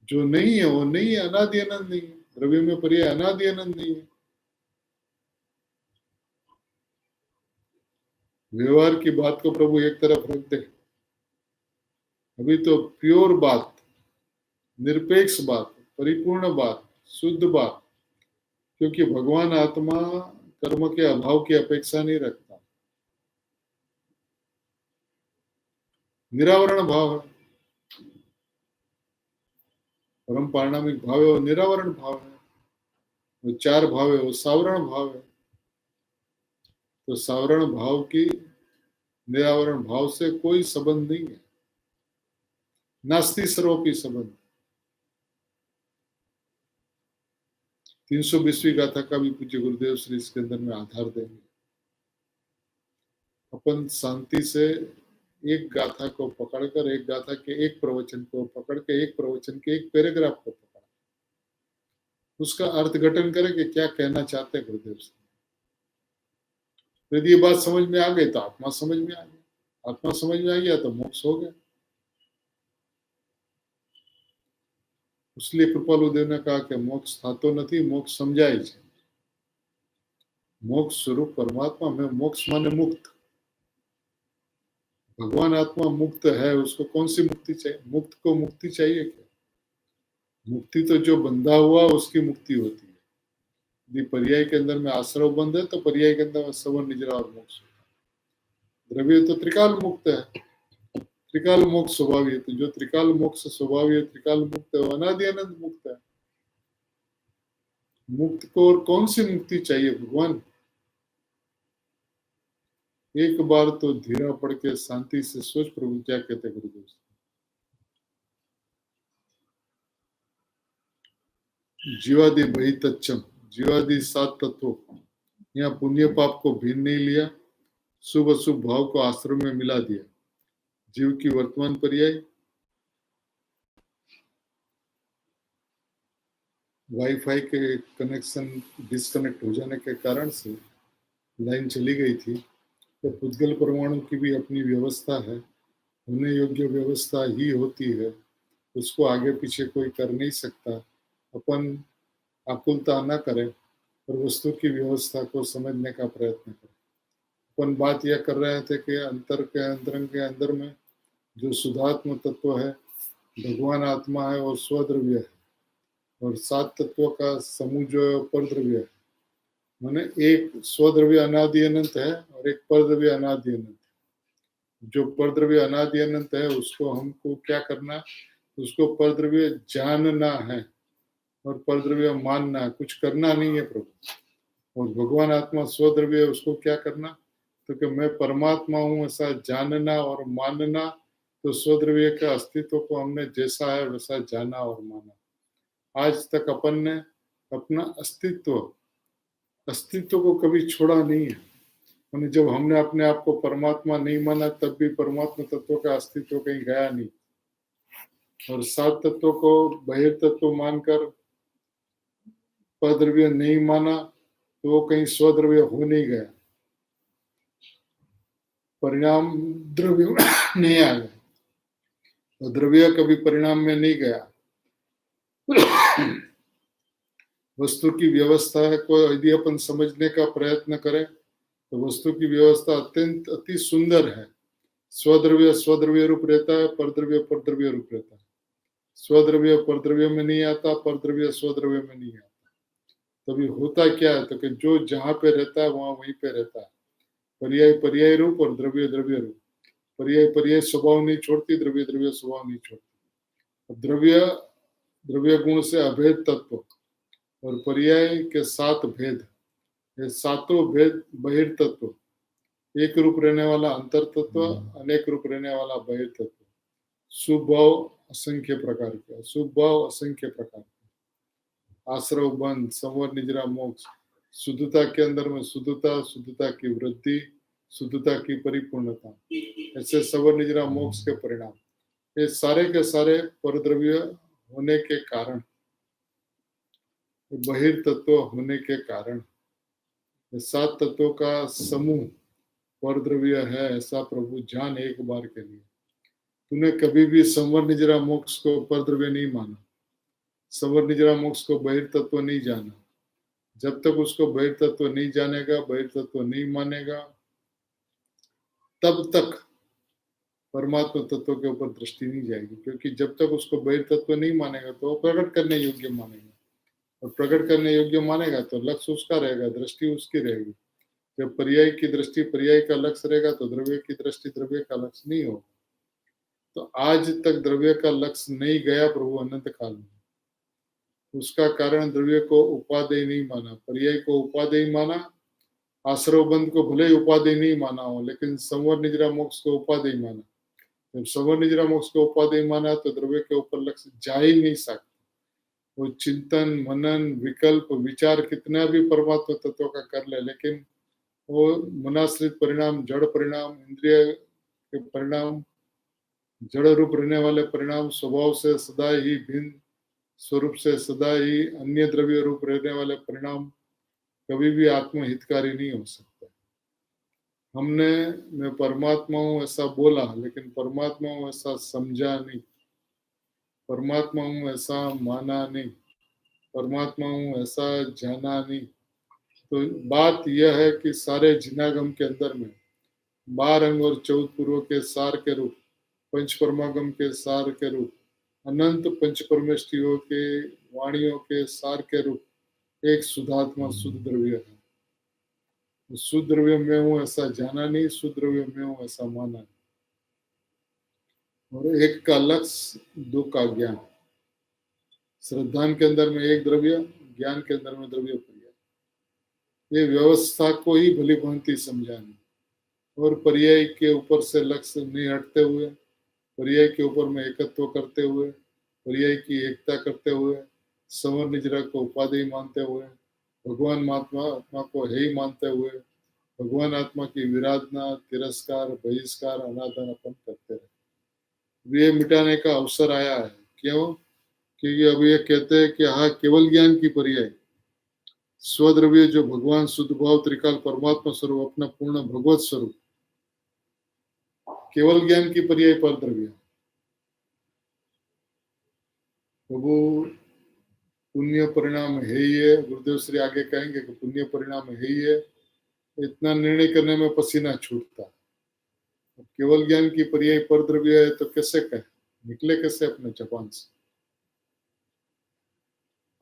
जो नहीं है वो नहीं है, अनादि अनंत नहीं है। द्रव्य में पर्याय अनादि अनंत नहीं है। व्यवहार की बात को प्रभु एक तरफ रख दे, अभी तो प्योर बात, निरपेक्ष बात, परिपूर्ण बात, शुद्ध बात, क्योंकि भगवान आत्मा कर्म के अभाव की अपेक्षा नहीं रखता। निरावरण भाव है, परम पारणामिक भाव है, वो निरावरण भाव है। वो 4 भाव है, वो सावरण भाव है। तो सावरण भाव की निरावरण भाव से कोई संबंध नहीं है, नास्ति सर्वोपि संबंध। 320वीं गाथा का भी पूज्य गुरुदेव श्री इसके अंदर में आधार देंगे। अपन शांति से एक गाथा को पकड़कर, एक गाथा के एक प्रवचन को पकड़ के, एक प्रवचन के एक पैराग्राफ को पकड़, उसका अर्थघटन करें कि क्या कहना चाहते हैं गुरुदेव से। यदि ये बात समझ में आ गई तो आत्मा समझ में आ गया, आत्मा समझ में आ गया तो मोक्ष हो गया। इसलिए कृपालु देव ने कहा कि मोक्ष था तो नहीं, मोक्ष समझाए છે। मोक्ष स्वरूप परमात्मा में, मोक्ष माने मुक्त। भगवान आत्मा मुक्त है, उसको कौन सी मुक्ति चाहिए? मुक्त को मुक्ति चाहिए क्या? मुक्ति तो जो बंधा हुआ उसकी मुक्ति होती है। यदि पर्याय के अंदर में आश्रव बंध है तो पर्याय के अंदर में सवन निजरा और मोक्ष। द्रव्य तो त्रिकाल मुक्त है, त्रिकाल मोक्ष स्वभाव है, तो जो त्रिकाल मोक्ष स्वभाव है, त्रिकाल मुक्त है, अनादि अनंत मुक्त है। मुक्त को और कौन सी मुक्ति चाहिए भगवान? एक बार तो धीरा पड़ के शांति से सोच प्रभु क्या कहते गुरुदेव। जीवादि बही तच्चम, जीवादि 7 तत्वों, यहाँ पुण्य पाप को भिन्न नहीं लिया, शुभ अशुभ भाव को आश्रम में मिला दिया। जीव की वर्तमान पर्याय वाईफाई के कनेक्शन डिस्कनेक्ट हो जाने के कारण से लाइन चली गई थी। तो पुद्गल परमाणु की भी अपनी व्यवस्था है, होने योग्य व्यवस्था ही होती है, उसको आगे पीछे कोई कर नहीं सकता। अपन आकुलता न करें और वस्तु की व्यवस्था को समझने का प्रयत्न करें। अपन बात यह कर रहे थे कि अंतर के अंतरंग के अंदर में जो शुद्धात्म तत्व है, भगवान आत्मा है और स्वद्रव्य है, और 7 तत्वों का समूह जो है परद्रव्य है। माने एक स्वद्रव्य अनादि अनंत है और एक परद्रव्य अनादि अनंत है। जो परद्रव्य अनादि अनंत है उसको हमको क्या करना, उसको परद्रव्य जानना है और परद्रव्य मानना है, कुछ करना नहीं है प्रभु। और भगवान आत्मा स्वद्रव्य है, उसको क्या करना, तो कि मैं परमात्मा हूँ ऐसा जानना और मानना। तो स्वद्रव्य के अस्तित्व को हमने जैसा है वैसा जाना और माना। आज तक अपन ने अपना अस्तित्व को कभी छोड़ा नहीं है। यानी जब हमने अपने आप को परमात्मा नहीं माना तब भी परमात्मा तत्व का अस्तित्व कहीं गया नहीं, और 7 तत्वों को बहिर्तत्व मानकर परद्रव्य नहीं माना तो वो कहीं स्वद्रव्य हो नहीं गया, परिणाम द्रव्य नहीं आ गया, तो द्रव्य कभी परिणाम में नहीं गया। वस्तु की व्यवस्था को यदि अपन समझने का प्रयत्न करें तो वस्तु की व्यवस्था अत्यंत अति सुंदर है। स्वद्रव्य स्वद्रव्य रूप रहता है, परद्रव्य परद्रव्य रूप रहता है। स्वद्रव्य परद्रव्य में नहीं आता, परद्रव्य स्वद्रव्य में नहीं आता। तभी होता क्या है, तो कि जो जहां पे रहता है वहां वहीं पे रहता है। पर्याय पर्याय रूप और द्रव्य द्रव्य रूप। पर्याय पर्याय स्वभाव नहीं छोड़ती, द्रव्य द्रव्य स्वभाव नहीं छोड़ती। द्रव्य द्रव्य गुण से अभेद तत्व और पर्याय के 7 भेद, ये सातों भेद बहिर्तत्व। एक रूप रहने वाला अंतर तत्व, अनेक रूप रहने वाला बहिर्तत्व। शुभ भाव असंख्य प्रकार के, शुभ भाव असंख्य प्रकार के, आश्रव बंध, संवर निजरा मोक्ष, शुद्धता के अंदर में शुद्धता, शुद्धता की वृद्धि, शुद्धता की परिपूर्णता, ऐसे संवर निजरा मोक्ष के परिणाम, ये सारे के सारे परद्रव्य होने के कारण, बहिर्तत्व होने के कारण, 7 तत्वों का समूह परद्रव्य है ऐसा प्रभु जान एक बार के लिए। तूने कभी भी संवर निजरा मोक्ष को परद्रव्य नहीं माना, संवर निजरा मोक्ष को बहिर्तत्व नहीं जाना। जब तक उसको बहिर्तत्व नहीं जानेगा, बहिर्तत्व नहीं मानेगा, तब तक परमात्मा तत्व के ऊपर दृष्टि नहीं जाएगी। क्योंकि जब तक उसको बहिर्तत्व नहीं मानेगा तो वो प्रकट करने योग्य मानेगा, और प्रकट करने योग्य मानेगा तो लक्ष्य उसका रहेगा, दृष्टि उसकी रहेगी। जब पर्याय की दृष्टि पर्याय का लक्ष्य रहेगा तो द्रव्य की दृष्टि द्रव्य का लक्ष्य नहीं होगा। तो आज तक द्रव्य का लक्ष्य नहीं गया प्रभु अनंत काल में। उसका कारण द्रव्य को उपादेय नहीं माना, पर्याय को उपादेय माना, आश्रव बंध को भले ही उपादेय नहीं माना हो, लेकिन संवर निजरा मोक्ष को उपादेय माना। जब संवर निजरा मोक्ष को उपादेय माना तो द्रव्य के ऊपर लक्ष्य जा ही नहीं सकता। वो चिंतन मनन विकल्प विचार कितना भी परमात्मा तत्व का कर ले, लेकिन वो मनाश्रित परिणाम, जड़ परिणाम, इंद्रिय के परिणाम, जड़ रूप रहने वाले परिणाम, स्वभाव से सदा ही भिन्न, स्वरूप से सदा ही अन्य द्रव्य रूप रहने वाले परिणाम कभी भी आत्महितकारी नहीं हो सकता। हमने मैं परमात्मा हूँ ऐसा बोला, लेकिन परमात्मा हूँ ऐसा समझा नहीं, परमात्मा हूँ ऐसा माना नहीं, परमात्मा हूँ ऐसा जाना नहीं। तो बात यह है कि सारे जिनागम के अंदर में 12 अंग और 14 पूर्व के सार के रूप, पंच परमागम के सार के रूप, अनंत पंच परमेष्टियों के वाणियों के सार के रूप एक शुद्धात्मा शुद्ध द्रव्य है। शुद्ध द्रव्य में हूँ ऐसा जाना नहीं, शुद्ध द्रव्य में हूँ ऐसा माना नहीं। और एक का लक्ष्य, दो का ज्ञान। श्रद्धा के अंदर में एक द्रव्य, ज्ञान के अंदर में द्रव्य पर्याय। ये व्यवस्था को ही भली भांति समझानी, और पर्याय के ऊपर से लक्ष्य नहीं हटते हुए, पर्याय के ऊपर में एकत्व करते हुए, पर्याय की एकता करते हुए, संवर निजरा को उपादेय मानते हुए, भगवान आत्मा को है ही मानते हुए, भगवान आत्मा की विराधना, तिरस्कार, बहिष्कार, अनादर अपन करते रहे। ये मिटाने का अवसर आया है। क्यों? क्योंकि अब ये कहते हैं कि हाँ, केवल ज्ञान की पर्याय स्वद्रव्य जो भगवान शुद्ध भाव त्रिकाल परमात्मा स्वरूप, अपना पूर्ण भगवत स्वरूप, केवल ज्ञान की पर्याय पर द्रव्य। प्रभु पुण्य परिणाम है ही है, गुरुदेव श्री आगे कहेंगे कि पुण्य परिणाम है ही है। इतना निर्णय करने में पसीना छूटता, अब केवल ज्ञान की पर्याय परद्रव्य है तो कैसे कहे, निकले कैसे अपने जबान से?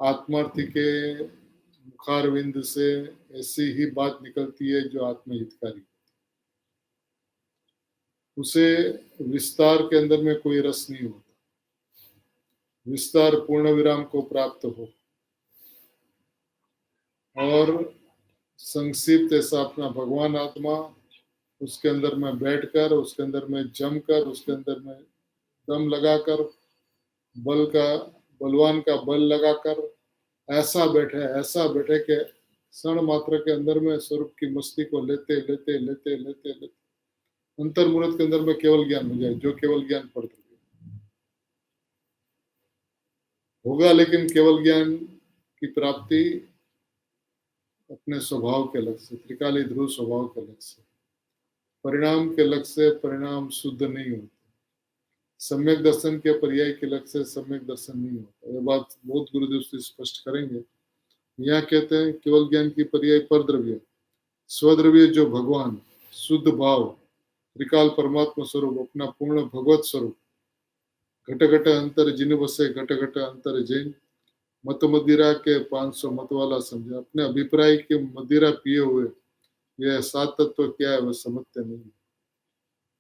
आत्मार्थी के मुखारविंद से ऐसी ही बात निकलती है जो आत्महितकारी, उसे विस्तार के अंदर में कोई रस नहीं होता। विस्तार पूर्ण विराम को प्राप्त हो और संक्षिप्त ऐसा अपना भगवान आत्मा उसके अंदर में बैठकर, उसके अंदर में जमकर, उसके अंदर में दम लगाकर, बल का बलवान का बल लगाकर ऐसा बैठे कि क्षण मात्र के अंदर में स्वरूप की मस्ती को लेते लेते लेते लेते लेते अंतर मुहूर्त के अंदर में केवल ज्ञान हो जाए, जो केवल ज्ञान पढ़ होगा। लेकिन केवल ज्ञान की प्राप्ति अपने स्वभाव के लक्ष्य से, त्रिकाली ध्रुव स्वभाव के लक्ष्य से, परिणाम के लक्ष्य से परिणाम शुद्ध नहीं होते। सम्यक दर्शन के पर्याय के लक्ष्य से सम्यक दर्शन नहीं होता। ये बात बहुत गुरुदेव से स्पष्ट करेंगे। यहाँ कहते हैं केवल ज्ञान की पर्याय पर द्रव्य, स्वद्रव्य जो भगवान, शुद्ध भाव, त्रिकाल परमात्मा स्वरूप, अपना पूर्ण भगवत स्वरूप, घट घट अंतर जिन बसे घट घट अंतर जैन, मत मदिरा के 500 मत वाला समझे, अपने अभिप्राय के मदिरा पिए हुए यह सात तत्व क्या है वह समझते नहीं।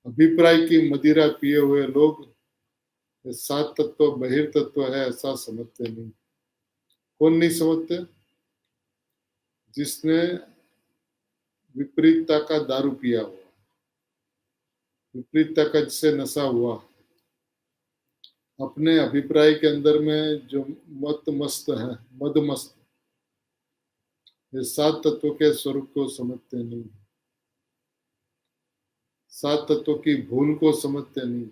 अभिप्राय की मदिरा पिए हुए लोग ये सात तत्व बहिर्तत्व है ऐसा समझते नहीं। कौन नहीं समझते? जिसने विपरीतता का दारू पिया हुआ, विपरीतता का जिसे नशा हुआ, अपने अभिप्राय के अंदर में जो मत मस्त है, मद मस्त, ये सात तत्व के स्वरूप को समझते नहीं, सात तत्व की भूल को समझते नहीं।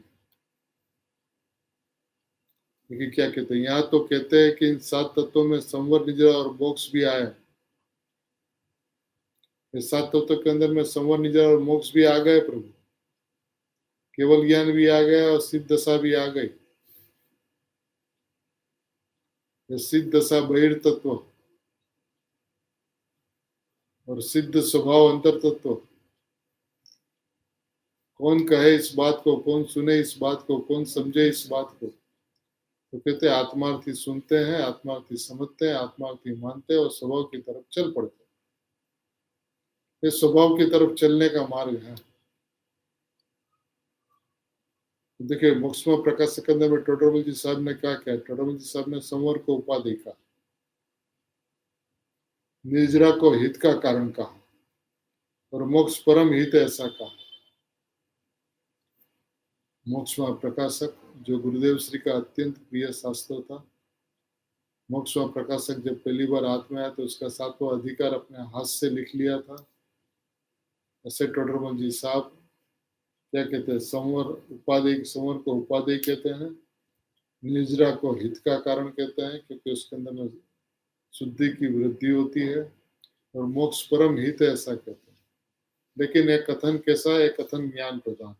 देखिए क्या कहते हैं, यहाँ तो कहते हैं कि इन सात तत्वों में संवर, निद्रा और मोक्ष भी आया। इस सात तत्व के अंदर में संवर, निद्रा और मोक्ष भी आ गए प्रभु, केवल ज्ञान भी आ गया और सिद्ध दशा भी आ गई। सिद्ध दशा बहिर्तत्व और सिद्ध स्वभाव अंतर तत्व, कौन कहे इस बात को, कौन सुने इस बात को, कौन समझे इस बात को? तो कहते हैं आत्मार्थी सुनते हैं, आत्मार्थी समझते हैं, आत्मार्थी मानते हैं और स्वभाव की तरफ चल पड़ते हैं। ये स्वभाव की तरफ चलने का मार्ग है। देखिए मोक्ष्म प्रकाश के अंदर में टोडरमल जी साहब ने क्या किया? टोडरमल जी साहब ने संवर को उपाधि कहा, निजरा को हित का कारण कहा और मोक्ष परम हित ऐसा कहा। मोक्ष प्रकाशक जो गुरुदेव श्री का अत्यंत प्रिय शास्त्र था, मोक्ष प्रकाशक जब पहली बार हाथ में आया तो उसका 7वां अधिकार अपने हाथ से लिख लिया था। ऐसे टोडरमल जी साहब क्या कहते हैं, संवर उपाधि, संवर को उपाधि कहते हैं, निजरा को हित का कारण कहते हैं क्योंकि उसके अंदर में शुद्धि की वृद्धि होती है, और मोक्ष परम हित है ऐसा कहते हैं। लेकिन एक कथन कैसा है? एक कथन ज्ञान प्रदान,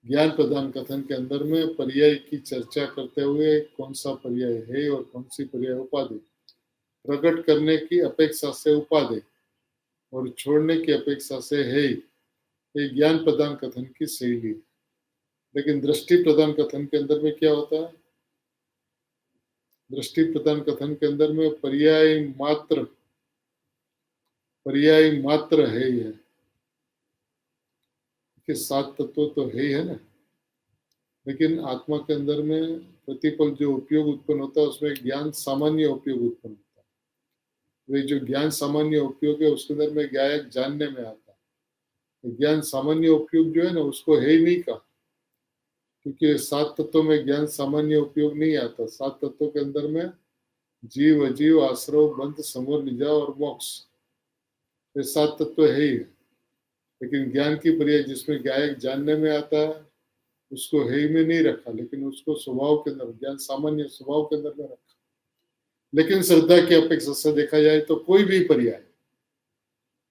ज्ञान प्रदान कथन के अंदर में पर्याय की चर्चा करते हुए कौन सा पर्याय है और कौन सी पर्याय उपाधि, प्रकट करने की अपेक्षा से उपाधि और छोड़ने की अपेक्षा से है, ये ज्ञान प्रदान कथन की शैली है। लेकिन दृष्टि प्रदान कथन के अंदर में क्या होता है? दृष्टि प्रदान कथन के अंदर में पर्याय मात्र है ही है कि सात तत्व तो है ही है ना। लेकिन आत्मा के अंदर में प्रतिपल जो उपयोग उत्पन्न होता है उसमें ज्ञान सामान्य उपयोग उत्पन्न होता है। वे जो ज्ञान सामान्य उपयोग है उसके अंदर में गायक जानने में आता है। ज्ञान सामान्य उपयोग जो है ना उसको है ही नहीं कहा, क्योंकि सात तत्वों में ज्ञान सामान्य उपयोग नहीं आता। सात तत्वों के अंदर में जीव, अजीव, आश्रव, बंध, समर, निजा और मोक्ष, ये सात तत्व है ही। लेकिन ज्ञान की पर्याय जिसमें गायक जानने में आता है उसको है ही में नहीं रखा, लेकिन उसको स्वभाव के अंदर, ज्ञान सामान्य स्वभाव के अंदर में रखा। लेकिन श्रद्धा की अपेक्षा से देखा जाए तो कोई भी पर्याय,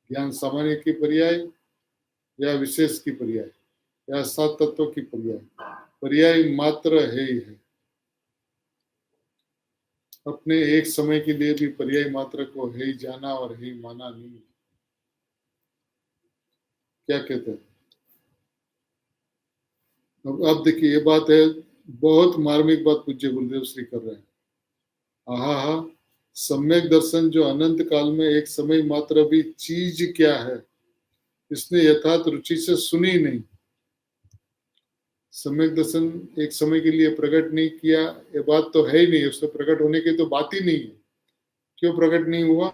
ज्ञान सामान्य की पर्याय या विशेष की पर्याय या सात तत्वों की पर्याय, पर्याय मात्र है ही है। अपने एक समय के लिए भी पर्याय मात्र को है ही जाना और है ही माना नहीं। क्या कहते हैं। अब देखिए, ये बात है, बहुत मार्मिक बात पूज्य गुरुदेव श्री कर रहे हैं। आहा हा, सम्यक दर्शन जो अनंत काल में एक समय मात्र भी चीज क्या है इसने यथार्थ रुचि से सुनी नहीं। सम्यक दर्शन एक समय के लिए प्रकट नहीं किया, ये बात तो है ही नहीं, उससे प्रकट होने की तो बात ही नहीं है। क्यों प्रकट नहीं हुआ?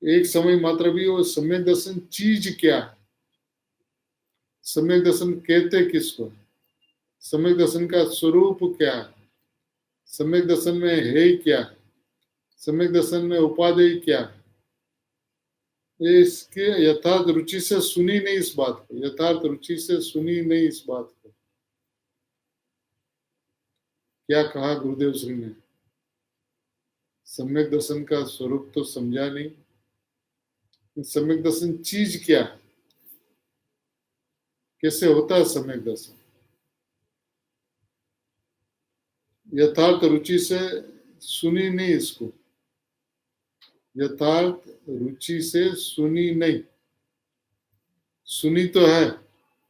एक समय मात्र भी वो सम्यक दर्शन चीज क्या है, सम्यक दर्शन कहते किसको है, सम्यक दर्शन का स्वरूप क्या है, सम्यक दर्शन में है क्या है, सम्यक दर्शन में उपादेय क्या है, ये इसके यथार्थ रुचि से सुनी नहीं इस बात को, यथार्थ रुचि से सुनी नहीं इस बात को। क्या कहा गुरुदेव श्री ने? सम्यक दर्शन का स्वरूप तो समझा नहीं। सम्यक दर्शन चीज क्या है, कैसे होता है सम्यक दर्शन? यथार्थ रुचि से सुनी नहीं इसको, यथार्थ रुचि से सुनी नहीं। सुनी तो है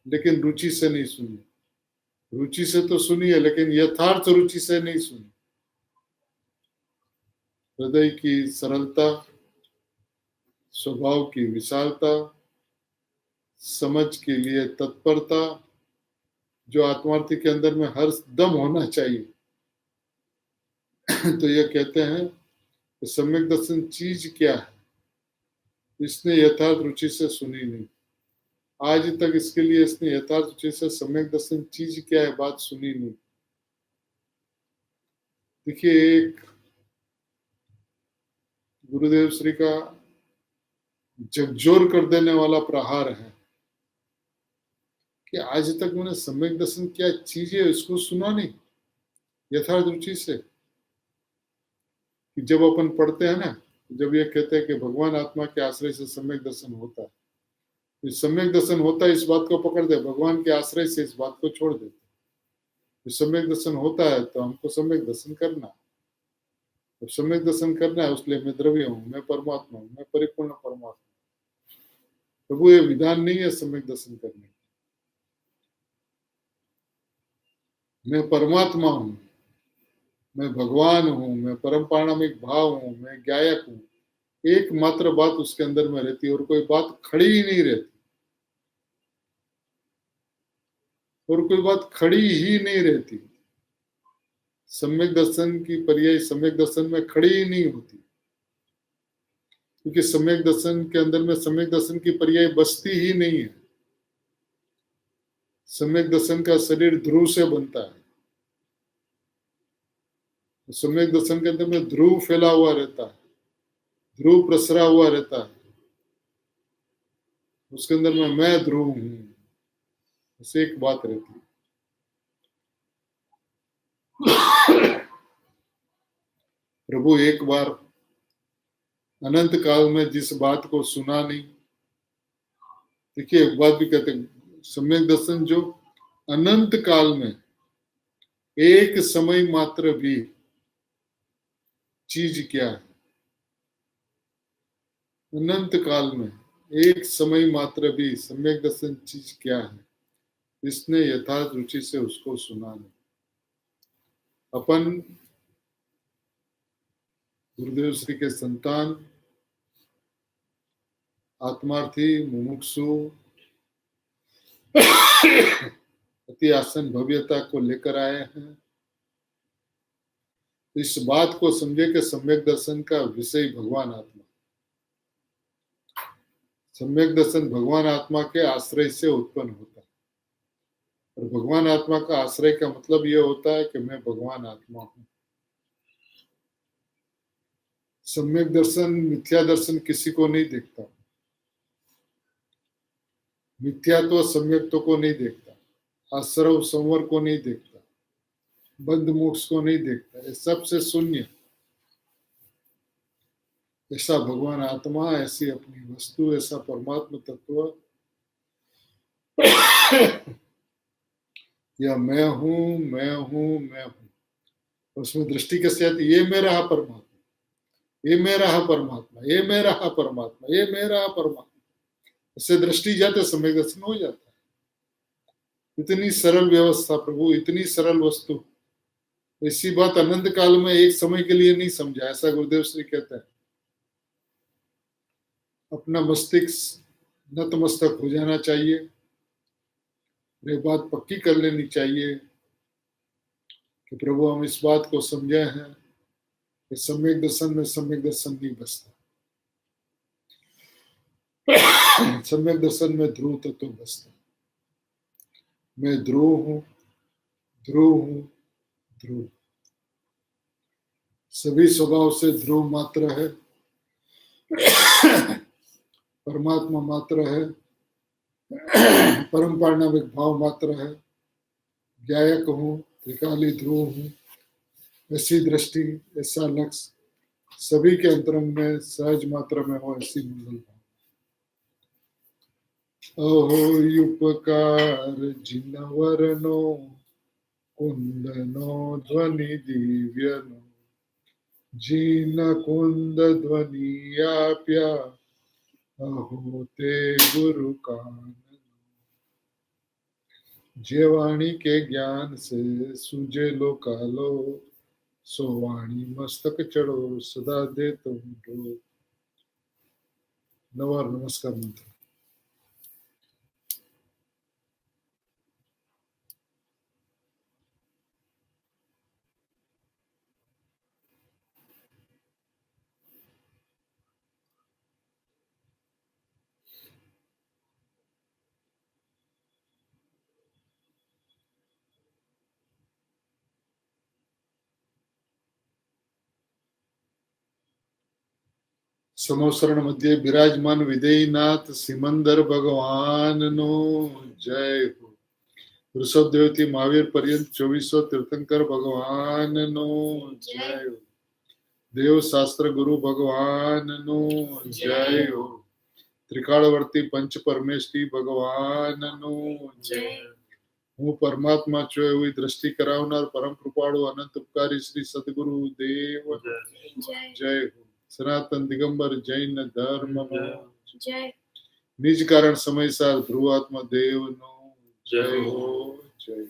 लेकिन रुचि से नहीं सुनी, रुचि से तो सुनी है लेकिन यथार्थ रुचि से नहीं सुनी। हृदय की सरलता, स्वभाव की विशालता, समझ के लिए तत्परता, जो आत्मार्थी के अंदर में हर दम होना चाहिए। तो ये कहते हैं कि सम्यक दर्शन चीज क्या है, इसने यथार्थ रुचि से सुनी नहीं। आज तक इसके लिए इसने यथार्थ रुचि से सम्यक दर्शन चीज क्या है बात सुनी नहीं। देखिए, एक गुरुदेव श्री का झकझोर कर देने वाला प्रहार है कि आज तक मैंने सम्यक दर्शन क्या चीज है इसको सुना नहीं यथार्थ रुचि से। कि जब अपन पढ़ते हैं ना, जब ये कहते हैं कि भगवान आत्मा के आश्रय से सम्यक दर्शन होता है, तो सम्यक दर्शन होता है इस बात को पकड़ दे, भगवान के आश्रय से इस बात को छोड़ देते। सम्यक दर्शन होता है तो हमको सम्यक दर्शन करना, तो सम्यक दर्शन करना है उसलिए मैं द्रव्य हूँ, मैं परमात्मा हूँ, मैं परिपूर्ण परमात्मा। प्रभु ये विधान नहीं है सम्यक दर्शन करने। मैं परमात्मा हूँ, मैं भगवान हूँ, मैं परम पारमाणिक भाव हूँ, मैं गायक हूँ। एकमात्र बात उसके अंदर में रहती है और कोई बात खड़ी ही नहीं रहती, और कोई बात खड़ी ही नहीं रहती। सम्यक दर्शन की पर्याय सम्यक दर्शन में खड़ी ही नहीं होती, क्योंकि सम्यक दर्शन के अंदर में सम्यक दर्शन की पर्याय बसती ही नहीं है। सम्यक दर्शन का शरीर ध्रुव से बनता है, सम्यक दर्शन के अंदर में ध्रुव फैला हुआ रहता है, ध्रुव प्रसरा हुआ रहता है, उसके अंदर में मैं ध्रुव हूं, बस एक बात रहती है। प्रभु एक बार अनंत काल में जिस बात को सुना नहीं, देखिए एक बात भी कहते हैं, सम्यक दर्शन जो अनंत काल में एक समय मात्र भी चीज क्या है, अनंत काल में एक समय मात्र भी सम्यक दर्शन चीज क्या है, इसने यथार्थ रुचि से उसको सुना नहीं। अपन गुरुदेव श्री के संतान, आत्मार्थी, मुमुक्षु, अति आसन भव्यता को लेकर आए हैं। इस बात को समझे कि सम्यक दर्शन का विषय भगवान आत्मा, सम्यक दर्शन भगवान आत्मा के आश्रय से उत्पन्न होता है, और भगवान आत्मा का आश्रय का मतलब यह होता है कि मैं भगवान आत्मा हूं। सम्यक दर्शन मिथ्या दर्शन किसी को नहीं देखता, मिथ्यात्व सम्यक्त्व को नहीं देखता, आश्रव संवर को नहीं देखता, बंध मोक्ष को नहीं देखता, ये सबसे शून्य। ऐसा भगवान आत्मा, ऐसी अपनी वस्तु, ऐसा परमात्मा तत्व, या मैं हूं, मैं हूं, मैं हूं। उसमें दृष्टि कैसे आती? ये मेरा परमात्मा, ये मेरा परमात्मा, ये मेरा परमात्मा, ये मेरा परमात्मा। इससे दृष्टि जाते सम्यक दर्शन हो जाता है। इतनी सरल व्यवस्था प्रभु, इतनी सरल वस्तु, ऐसी बात अनंत काल में एक समय के लिए नहीं समझा, ऐसा गुरुदेव श्री कहते हैं। अपना मस्तिष्क नतमस्तक हो जाना चाहिए, ये बात पक्की कर लेनी चाहिए कि प्रभु हम इस बात को समझे हैं कि सम्यक दर्शन में सम्यक दर्शन नहीं बसता, सम्यक दर्शन में ध्रुव तत्व बसता। मैं ध्रुव हूं, ध्रुव हूं, ध्रुव, सभी स्वभाव से ध्रुव मात्र है, परमात्मा मात्र है, परम पारणविक भाव मात्र है, गायक हूं, त्रिकाली ध्रुव हूं। ऐसी दृष्टि, ऐसा लक्ष्य सभी के अंतरंग में सहज मात्रा में हो, ऐसी मंगल भाव। अहो उपकार जिनवरनो कुंदनो ध्वनि दिव्यनो, जिन कुंद ध्वनि आप्या अहो ते गुरु कान। जे वाणी के ज्ञान से सूझे लो कालो, सो वाणी मस्तक चढ़ो सदा दे तुम डो। नवार नमस्कार मंत्र। समोसरण मध्य विराजमान विदेयनाथ सिमंदर भगवान नो जय हो। वृषभ देवती महावीर पर्यंत 2400 तीर्थंकर भगवान नो जय हो। देव शास्त्र गुरु भगवान नो जय हो। त्रिकालवर्ती पंच परमेष्टि भगवान नो जय। हूँ परमात्मा चोए हुई दृष्टि करावनार परम कृपाळु अनंत उपकारी श्री सदगुरु देव जय हो। सनातन दिगंबर जैन धर्म जय। निज कारण समय सार ध्रुवात्मा देव नो जय हो जय।